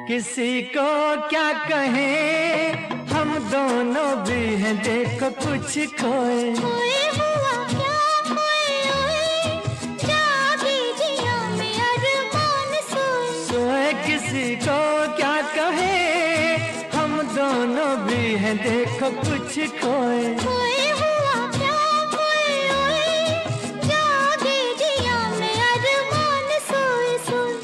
किसी को क्या कहें, हम दोनों भी हैं देखो कुछ खोए। खोए हुआ क्या खोए हुए, जागी जिया में अरमान सोए। सोए किसी को क्या कहें, हम दोनों भी हैं देखो कुछ खोए। खोए हुआ क्या खोए हुए, जागी जिया में अरमान सोए सोए।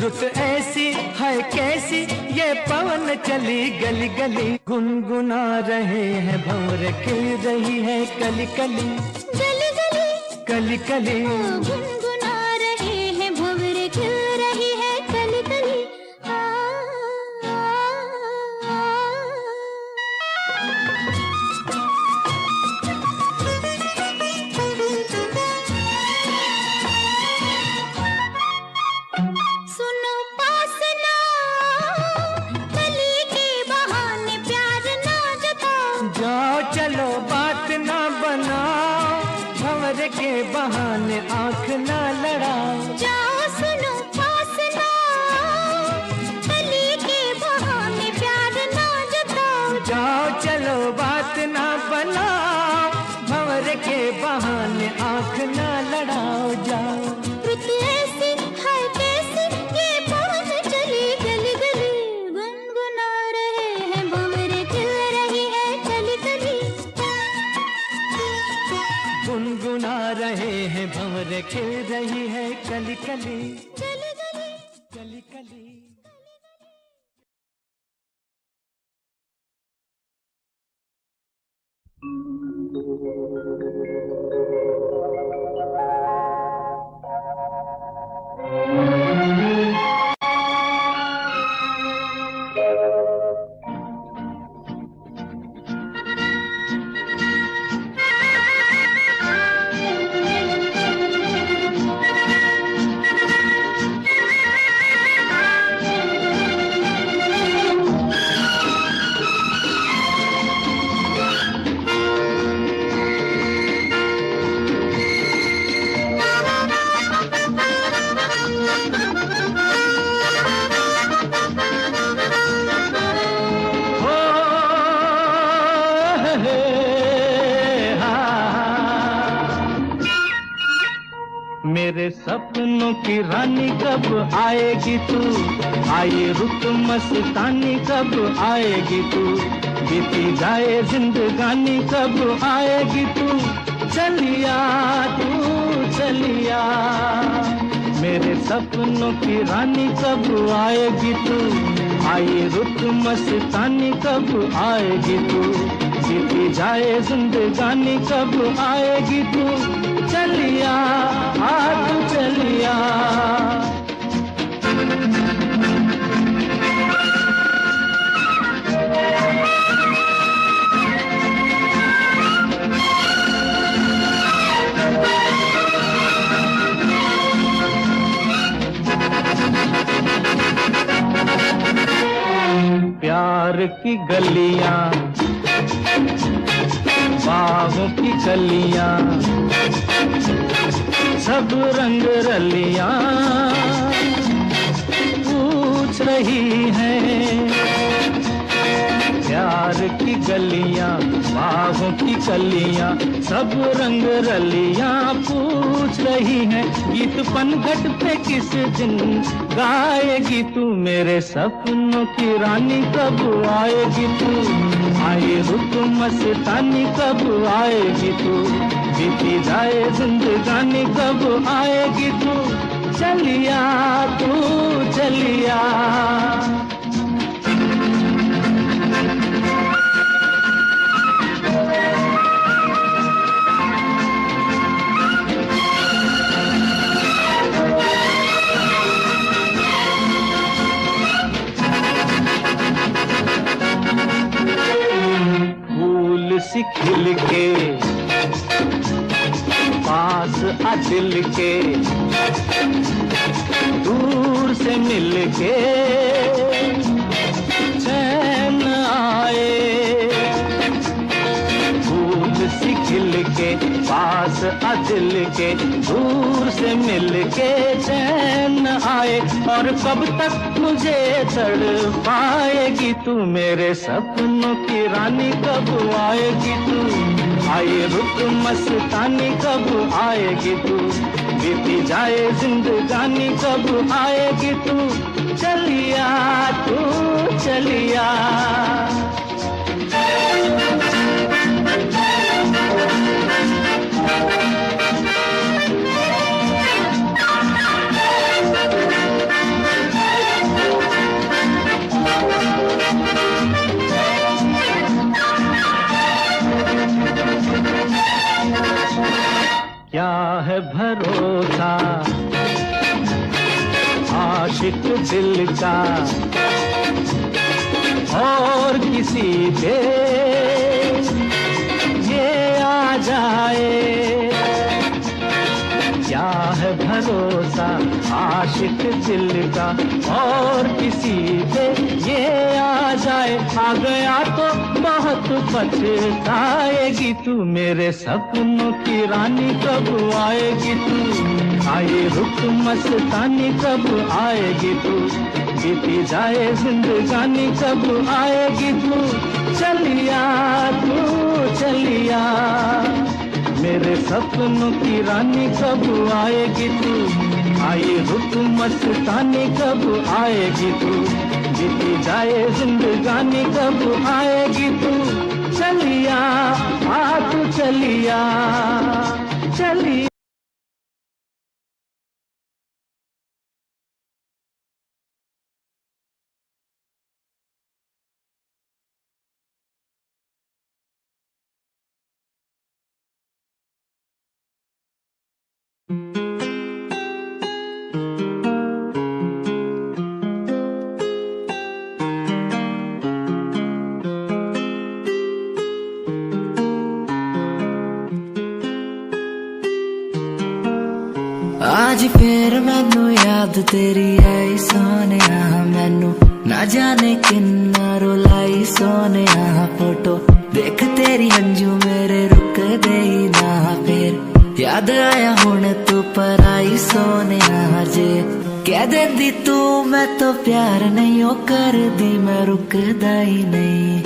रुत ऐसी है कैसी, ये पवन चली गली गली। गुनगुना रहे हैं भंवर, खिल रही है कली कली। गली गली कली कली गुनगुना रहे हैं भंवर, खिल रही है कली कली। सुनो पास ना, कली के बहाने प्यार ना जताओ। जाओ चलो बात ना बनाओ, भंवर के बहाने आंख ना लड़ाओ। जाओ सुनो पास ना, कली के बहाने प्यार ना जताओ। जाओ चलो बात ना बनाओ, भंवर के बहाने आंख ना लड़ाओ। जाओ रुत ऐसी है कैसी, ये पवन चली गली गली। गुनगुना रहे हैं भंवर, खिल रही है कली कली। गुनगुना रहे हैं भंवर, खिल रही है कली कली। गली गली कली कली सपनों की रानी कब आएगी तू, आए रुत मस्तानी कब आएगी तू, बीती जाए जिंदगानी कब आएगी तू, चलिया तू चलिया, मेरे सपनों की रानी कब आएगी तू, आए रुत मस्तानी कब आएगी तू, बीती जाए जिंदगानी कब आएगी तू, चलिया तू चलिया। प्यार की गलियां, बाहों की कलियां, सब रंग रलियां पूछ रही हैं, प्यार की गलियां, बाहों की कलियां, सब रंग रलियां पूछ रही हैं, गीत पनघट पे किस दिन गाएगी तू, मेरे सपनों की रानी कब आएगी तू, आए रुत मस्तानी कब आएगी तू, बीती जाए जिंदगानी कब आएगी तू, चलिया तू चलिया। सी खिल के पास आ दिल के, दूर से मिल के चैन आए, फूल सी खिल के पास आ दिल के, दूर से मिल के चैन आए, और कब तक मुझे तड़पाएगी तू, मेरे सपनों की रानी कब आएगी तू, आए रुत मस्तानी कब आएगी तू, बीती जाए जिंदगानी कब आएगी तू, चलिया तू चलिया। क्या है भरोसा आशिक दिल का और किसी पे ये आ जाए, क्या है भरोसा आशिक दिल का और किसी पे ये आ जाए, आ गया तो बहुत पछताएगी तू, मेरे सपनों की रानी कब आएगी तू, आए रुत मस्तानी कब आएगी तू, बीती जाए जिंदगानी कब आएगी तू, चलिया तू चलिया, मेरे सपनों की रानी कब आएगी तू, आए रुत मस्तानी कब आएगी तू, बीती जाए जिंदगानी कब आएगी तू, चलिया तू चलिया चलिया। आज फिर मैनू याद तेरी आई सोनिया, मैनू ना जाने किन्ना रुलाई सोनिया, फोटो देख तेरी हंजू मेरे रुक दे ना, फिर याद आया हुण तू पर आई सोनिया, जे कह देंदी तू मैं तो प्यार नहीं ओ कर दी, मैं रुकदा ही नहीं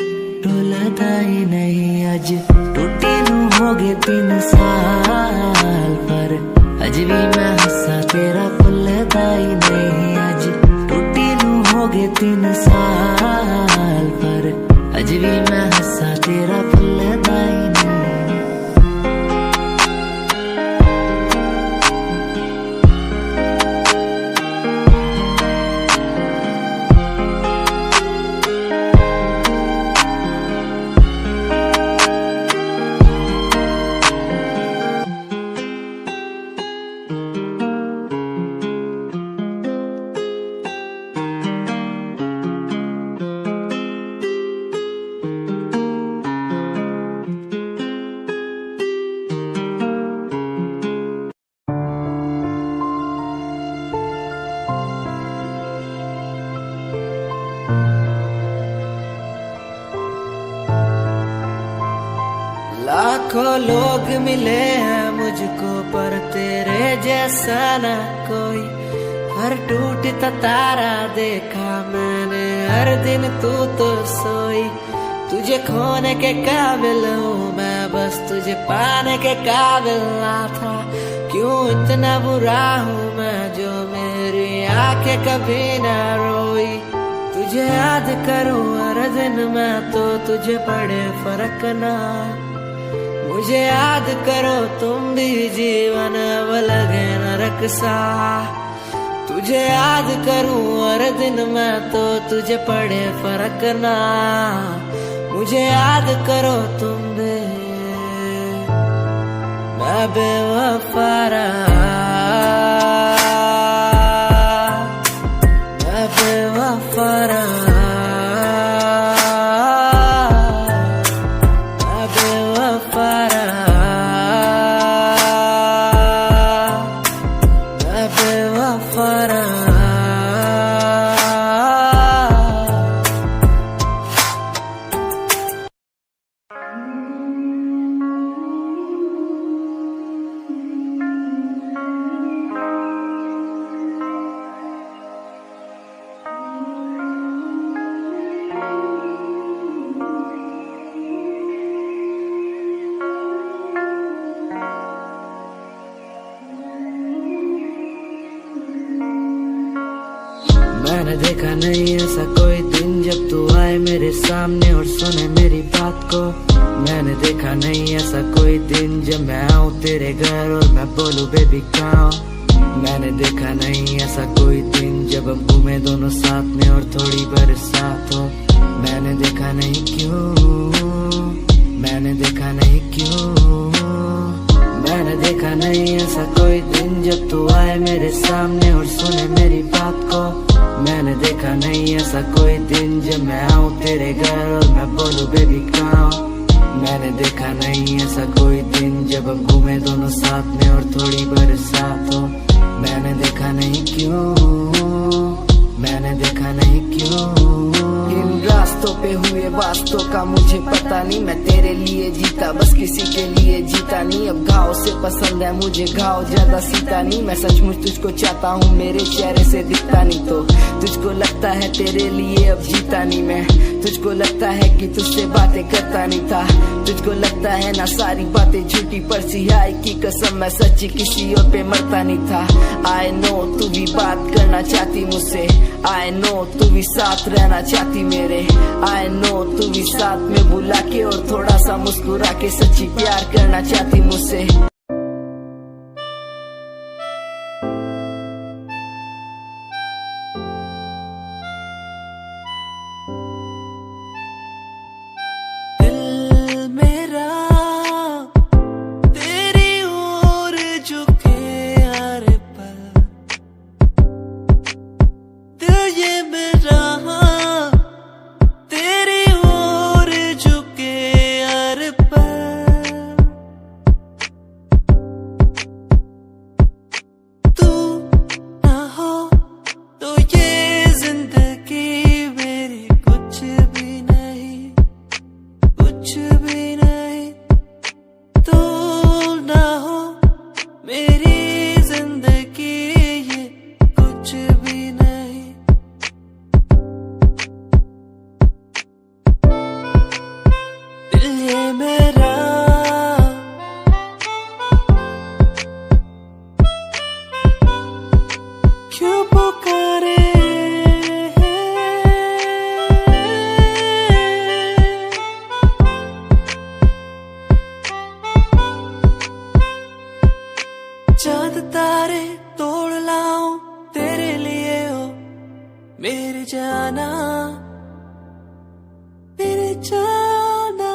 रुलदा ही नहीं, अज टूटी नू हो गए 3 साल पर अज भी मैं हंसा तेरा भुलदा ही नहीं। अज टूटी नू हो गए 3 साल पर अज भी मैं हंसा तेरा भुलदा ही नहीं। लाखों लोग मिले हैं मुझको पर तेरे जैसा ना कोई। हर टूटता तारा देखा मैंने हर दिन तू तो सोई। तुझे खोने के काबिल हूँ मैं बस तुझे पाने के काबिल ना था। क्यों इतना बुरा हूँ मैं जो मेरी आंखें कभी ना रोई। तुझे याद करूँ हर दिन मैं तो तुझे पड़े फर्क ना। मुझे याद करो तुम भी जीवन अब लगे नरक सा। तुझे याद करूं हर दिन मैं तो तुझे पड़े फर्क ना। मुझे याद करो तुम भी मैं बेवफा रहा। मैं बेवफा रहा। मैंने देखा नहीं ऐसा कोई दिन जब तू आए मेरे सामने और सुने मेरी बात को। मैंने देखा नहीं ऐसा कोई दिन जब मैं आऊँ तेरे घर और मैं बोलूँ बेबी कहाँ हो। मैंने देखा नहीं ऐसा कोई दिन जब हम घूमे दोनों साथ में और थोड़ी बरसात हो। मैंने देखा नहीं क्यों। मैंने देखा नहीं क्यों। मैंने देखा नहीं ऐसा कोई दिन जब तू आए मेरे सामने और सुने मेरी बात को। मैंने देखा नहीं ऐसा कोई दिन जब मैं आऊँ तेरे घर और मैं बोलूँ बेबी कहाँ हो। मैंने देखा नहीं ऐसा कोई दिन जब हम घूमे दोनों साथ में और थोड़ी बरसात हो। मैंने देखा नहीं क्यों। मैंने देखा नहीं क्यों। इन रास्तों पे हुए वास्तों का मुझे पता नहीं। मैं तेरे लिए जीता बस किसी के लिए जीता नहीं। अब घाव से पसंद है मुझे घाव ज्यादा सीता नहीं। मैं सचमुच तुझको चाहता हूँ मेरे चेहरे से दिखता नहीं तो तुझको लगता है तेरे लिए अब जीता नहीं मैं। तुझको लगता है कि तुझसे बातें करता नहीं था। तुझको लगता है ना सारी बातें झूठी पर सिहाई की कसम मैं सच्ची किसी और पे मरता नहीं था। आई नो तू भी बात करना चाहती मुझसे। आई नो तू भी साथ रहना चाहती मेरे। आई नो तू भी साथ में बुला के और थोड़ा सा मुस्कुरा के सच्ची प्यार करना चाहती मुझसे। जाना मेरे जाना,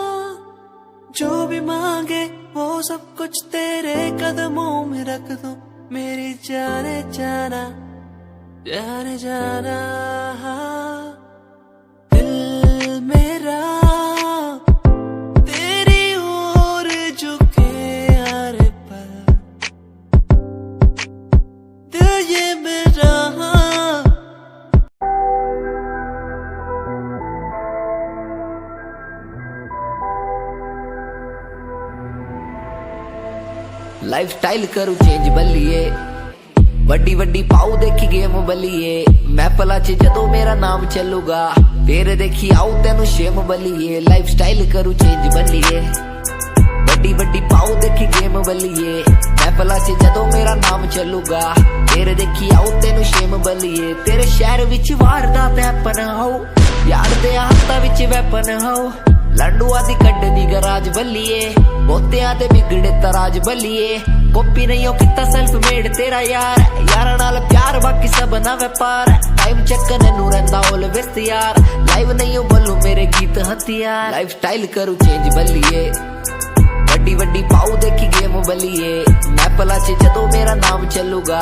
जो भी मांगे वो सब कुछ तेरे कदमों में रख दूं मेरी जाने जाना, जाने जाना। दिल मेरा तेरी ओर झुके हर पल, दिल ये मेरा लाइफ स्टाइल करू चेंज बल्लिए, वड्डी वड्डी पाऊ देखी गेम बल्लिए, मैपला च जदों मेरा नाम चलूगा फिर देखी आऊ तेनू शेम बल्लिए। लाइफ स्टाइल करू चेंज बल्लिए, वड्डी वड्डी पाऊ देखी गेम बल्लिए, मैपला च जदों मेरा नाम चलूगा फिर देखी आऊ तेनू शेम बल्लिए। तेरे शहर विच वारदात हैपन हो, यार दे हाथां विच वैपन हो, लंडुआ दी कड्डनी गराज बल्लिए, बोतियां ते बिगड़े तराज बल्लिए। कॉपी नहीं हो किता सेल्फ मेड तेरा यार, यार नाल प्यार बाकी सब ना व्यापार। टाइम चक्कन नू रंदा ऑलवेज तैयार, लाइव नहीं हो बोलू मेरे गीत हथियार। लाइफ स्टाइल करू चेंज बल्लिए, वड्डी वड्डी पाऊ देखी गेम बल्लिए, मैपला च जदों मेरा नाम चलूगा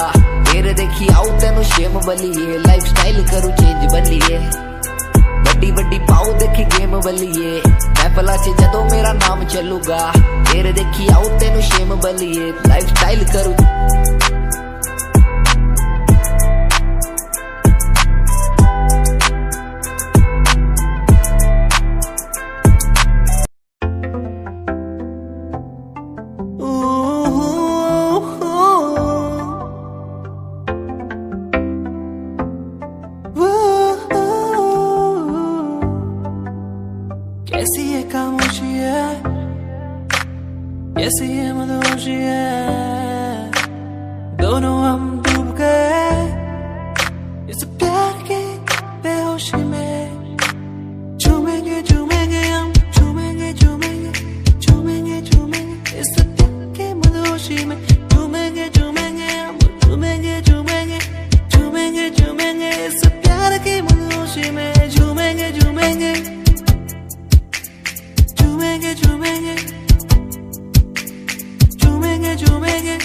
फिर देखी आऊ तेनू शेम बल्लिए। लाइफ स्टाइल करू चेंज बल्लिए, वड्डी वड्डी पाऊ देखी गेम बल्लिए, मैपला च जदों मेरा नाम चलूगा फिर देखी आऊ तेनू शेम बल्लिए। लाइफ स्टाइल करू कैसी ये खामोशी है, कैसी ये मदहोशी है, दोनों हम डूब गए इस प्यार के बेहोशी में। झूमेंगे झूमेंगे हम, झूमेंगे झूमेंगे झूमेंगे झूमेंगे इस प्यार के मदहोशी में। झूमेंगे झूमेंगे हम, झूमेंगे झूमेंगे झूमेंगे झूमेंगे इस प्यार के मदहोशी में। झूमेंगे झूमेंगे झूमेंगे झूमेंगे झूमेंगे झूमेंगे।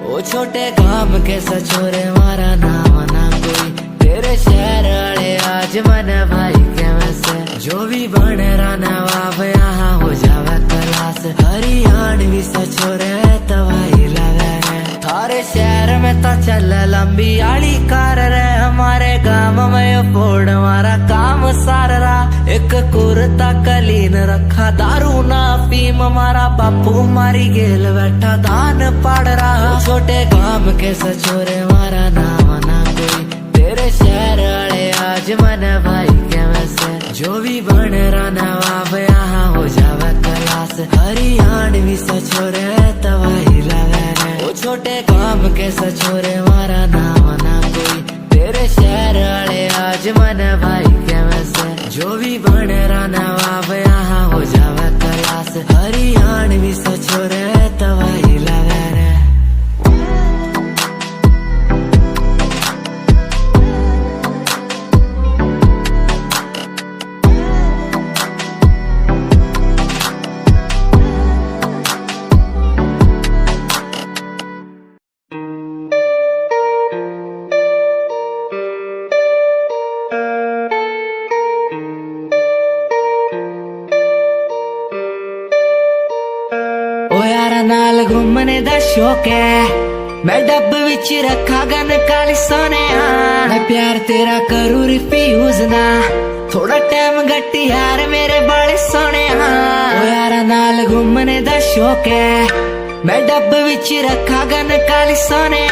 ओ छोटे काम के सचोरे मारा नाम ना कोई, तेरे शहर वाले आज मन भाई के वैसे। जो भी बन रहा नवाब यहाँ हो जावे क्लास, हरियाणवी सचोरे तवाई लगे रे। थारे शहर में तो चल लंबी आली कार रे, हमारे गांव में फोड़ हमारा काम सार रहा। एक कुर्ता कलीन रखा, दारू ना फीम हमारा बापू मारी गेल बैठा दान पाड़ रहा। छोटे गांव के सचोरे मारा नाम ना कोई, तेरे शहर वाले आज मन भाई के वैसे। जो भी बन रहा नवाब यहाँ हो जावे क्लास, हरियाणवी सचोरे तवाई लगे रे। ओ छोटे काम के सचोरे मारा नाम ना कोई, तेरे शहर वाले आज मन भाई के वैसे। जो भी बन रहा नवाब यहाँ हो जावे क्लास, हरियाणवी सचोरे तवाई लगे रे। नाल घूमने दा शौक है, मैं डब विच रखा गन काली सोने। मैं प्यार तेरा करूँ रिफ्यूज ना, थोड़ा टाइम गट्टी यार मेरे बड़े सोने। ओ यार नाल घूमने दा शौक है, मैं डब विच रखा गन काली सोने।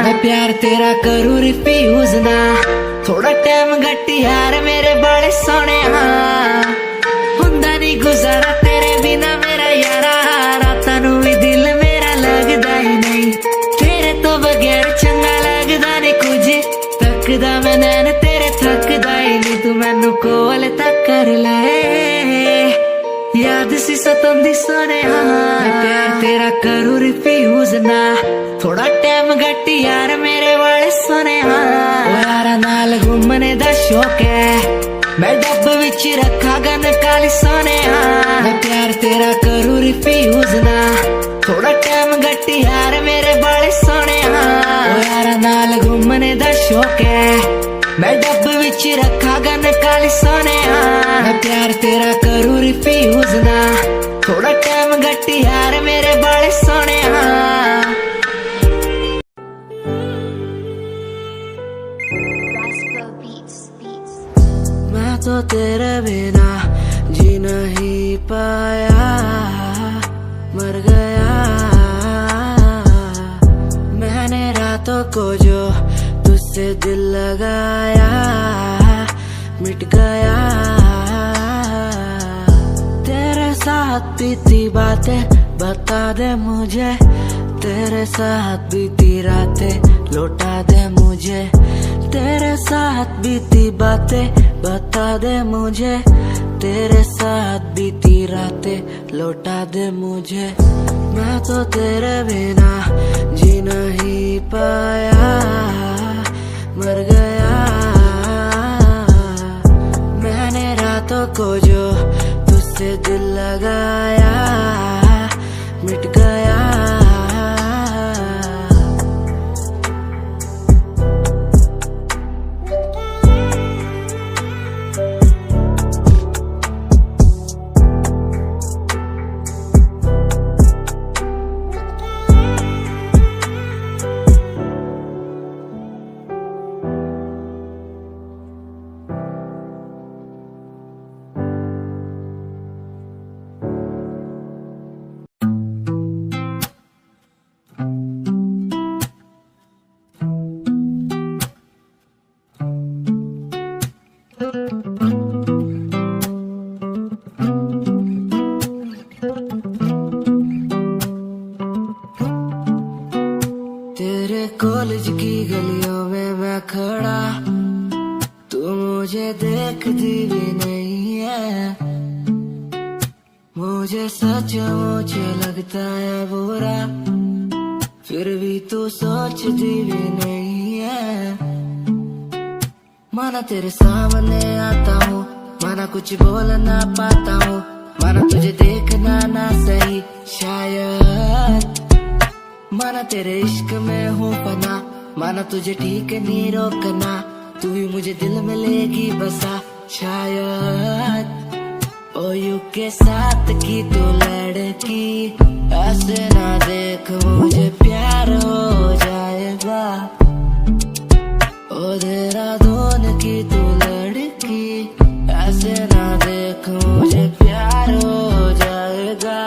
मैं प्यार तेरा करूँ रिफ्यूज ना, थोड़ा टाइम गट्टी यार मेरे बड़े सोने। हुंदा नहीं गुजारा तेरे बिना मेरा यारा, रातां नूं भी दिल मेरा लगदा ही नहीं। तेरे तो बगैर चंगा लगदा नहीं कुछ, तकदा मैं नैन तेरे थकदा ही नहीं। तू मैनू कोल तक कर ले, याद सी सतंदी सोने प्यार तेरा करूँ रिफ्यूज ना, थोड़ा टाइम घट यार मेरे वाले सोने यारा नाल घूमने दा शौक है, मैं डब विच रखा गन काली सोने प्यार तेरा करूँ रिफ्यूज ना, थोड़ा टाइम घट यार मेरे बाले सोने यारा नाल घूमने दा शौक है, मैं डब विच रखा गन काली सोने प्यार तेरा करूँ रिफ्यूज ना, थोड़ा टाइम घट यार मेरे बाले सोने मैं तो तेरे बिना जी नहीं पाया, मर गया मैंने रातों को जो तुझसे दिल लगाया, मिट गया तेरे साथ बीती बातें बता दे मुझे, तेरे साथ बीती रातें लौटा दे मुझे, तेरे साथ बीती बातें बता दे मुझे, तेरे साथ बीती रातें लौटा दे मुझे। मैं तो तेरे बिना जी नहीं पाया, मर गया मैंने रातों को जो तुझसे दिल लगाया, मिट गया तेरे कॉलेज की गलियों में मैं खड़ा, तू मुझे देखती भी नहीं है, मुझे सचमुच लगता है बुरा, फिर भी तू सोचती भी नहीं है। माना तेरे सामने आता हूँ, माना कुछ बोल ना पाता हूँ, माना तुझे देखना ना सही शायद, माना तेरे इश्क में हूँ पना, माना तुझे ठीक नहीं रोकना, तू भी मुझे दिल में लेगी बसा शायद। ओ यू के साथ की तू लड़की, ऐसे ना देख मुझे प्यार हो जाएगा, ओ देहरादून की तू लड़की, ऐसे ना देख मुझे प्यार हो जाएगा।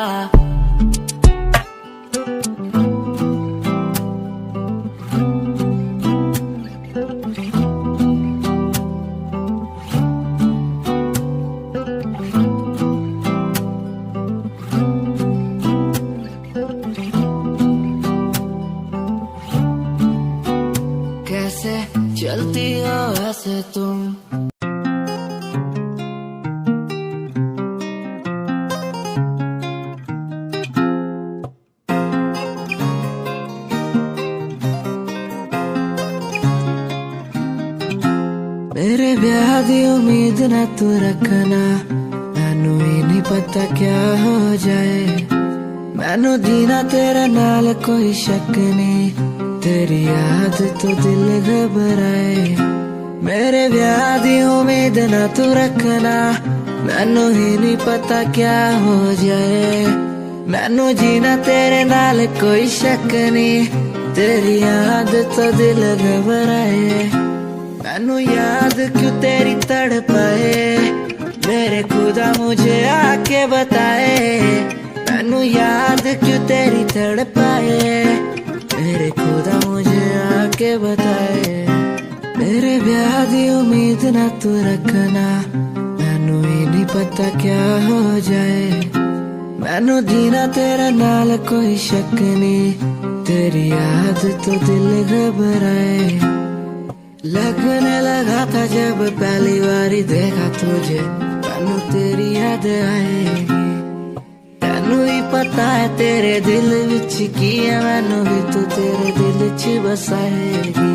कैसे चलती हो ऐसे तुम, मेरे ब्याह दी उम्मीद ना तू रखना, मैनू ही नहीं पता क्या हो जाए, मैनू जीना तेरे नाल कोई शक नहीं, तेरी याद तो दिल घबराए। मेरे ब्याह दी उम्मीद ना तू रखना, मैनू ही नहीं पता क्या हो जाए, मैनू जीना तेरे नाल कोई शक नहीं, तेरी याद तो दिल घबराए। मैनू याद क्यों तेरी तड़पाए, मेरे खुदा मुझे आके बताए, मैनू याद क्यों तेरी तड़पाए, मेरे खुदा मुझे आके बताए। मेरे ब्याह दी उम्मीद ना तू रखना, मैनू ही नहीं पता क्या हो जाए, मैनू जीना तेरे नाल कोई शक नहीं, तेरी याद तो दिल घबराए। लगने लगा था जब पहली बारी देखा तुझे, मैनू तेरी याद आएगी। तेनू ही पता है तेरे दिल विच की है, मैनू भी तू तेरे दिल च बसाएगी।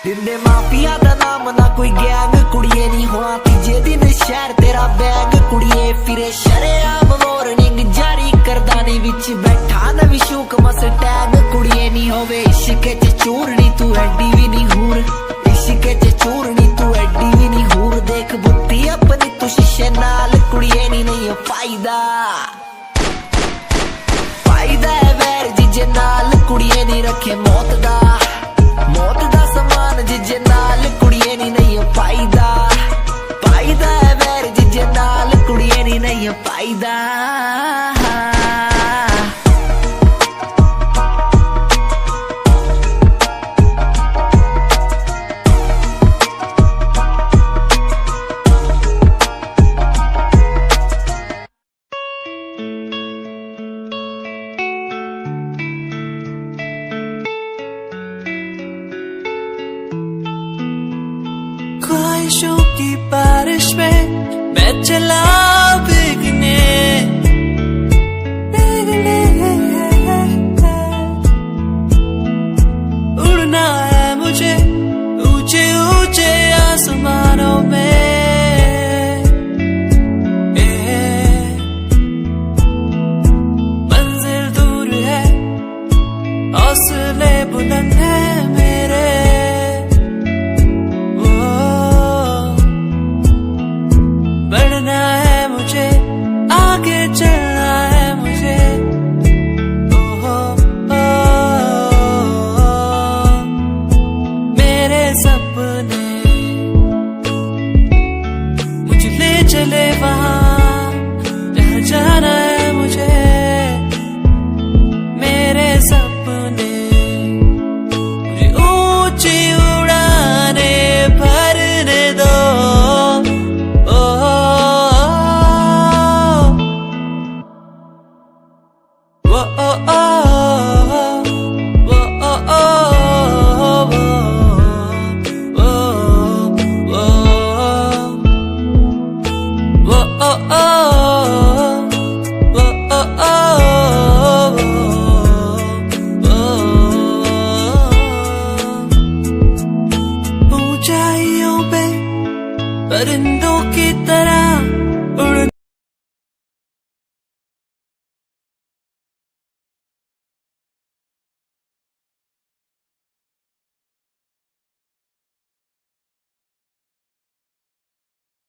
दिंदे माफिया दा नाम ना कोई गैंग, कुड़िए नहीं हुआ तीजे दिन शहर तेरा बैग। कुड़िए फिरे शरेआम वार्निंग जारी करदानी विच बैठा नवी शूक मस्टैग। कुड़िए नहीं होवे इश्क च चूरनी तू एडी भी नहीं हूर, इश्क च चूरनी तू एडी भी नहीं हूर। देख बुत्ती अपनी तू शीशे नाल, कुड़िए नहीं है फायदा, फायदा है वैर जिजे नाल। कुड़िए नहीं रखे मौत दा, मौत दा समान जिजे नाल। कुड़िए नहीं है फायदा, फायदा है वैर जिजे नाल। कुड़िए नहीं है फायदा। ख्वाहिशों की बारिश में मैं चला भीगने, उड़ना है मुझे ऊंचे ऊंचे आसमानों में। मंजिल दूर है, हौसले बुलंद है मेरे। बढ़ना है मुझे, आगे चलना है मुझे। ओहो मेरे सपने मुझे ले चले वहां जहाँ जाना है मुझे। मेरे सपने मुझे ऊंची उड़ाने भरने दो। Oh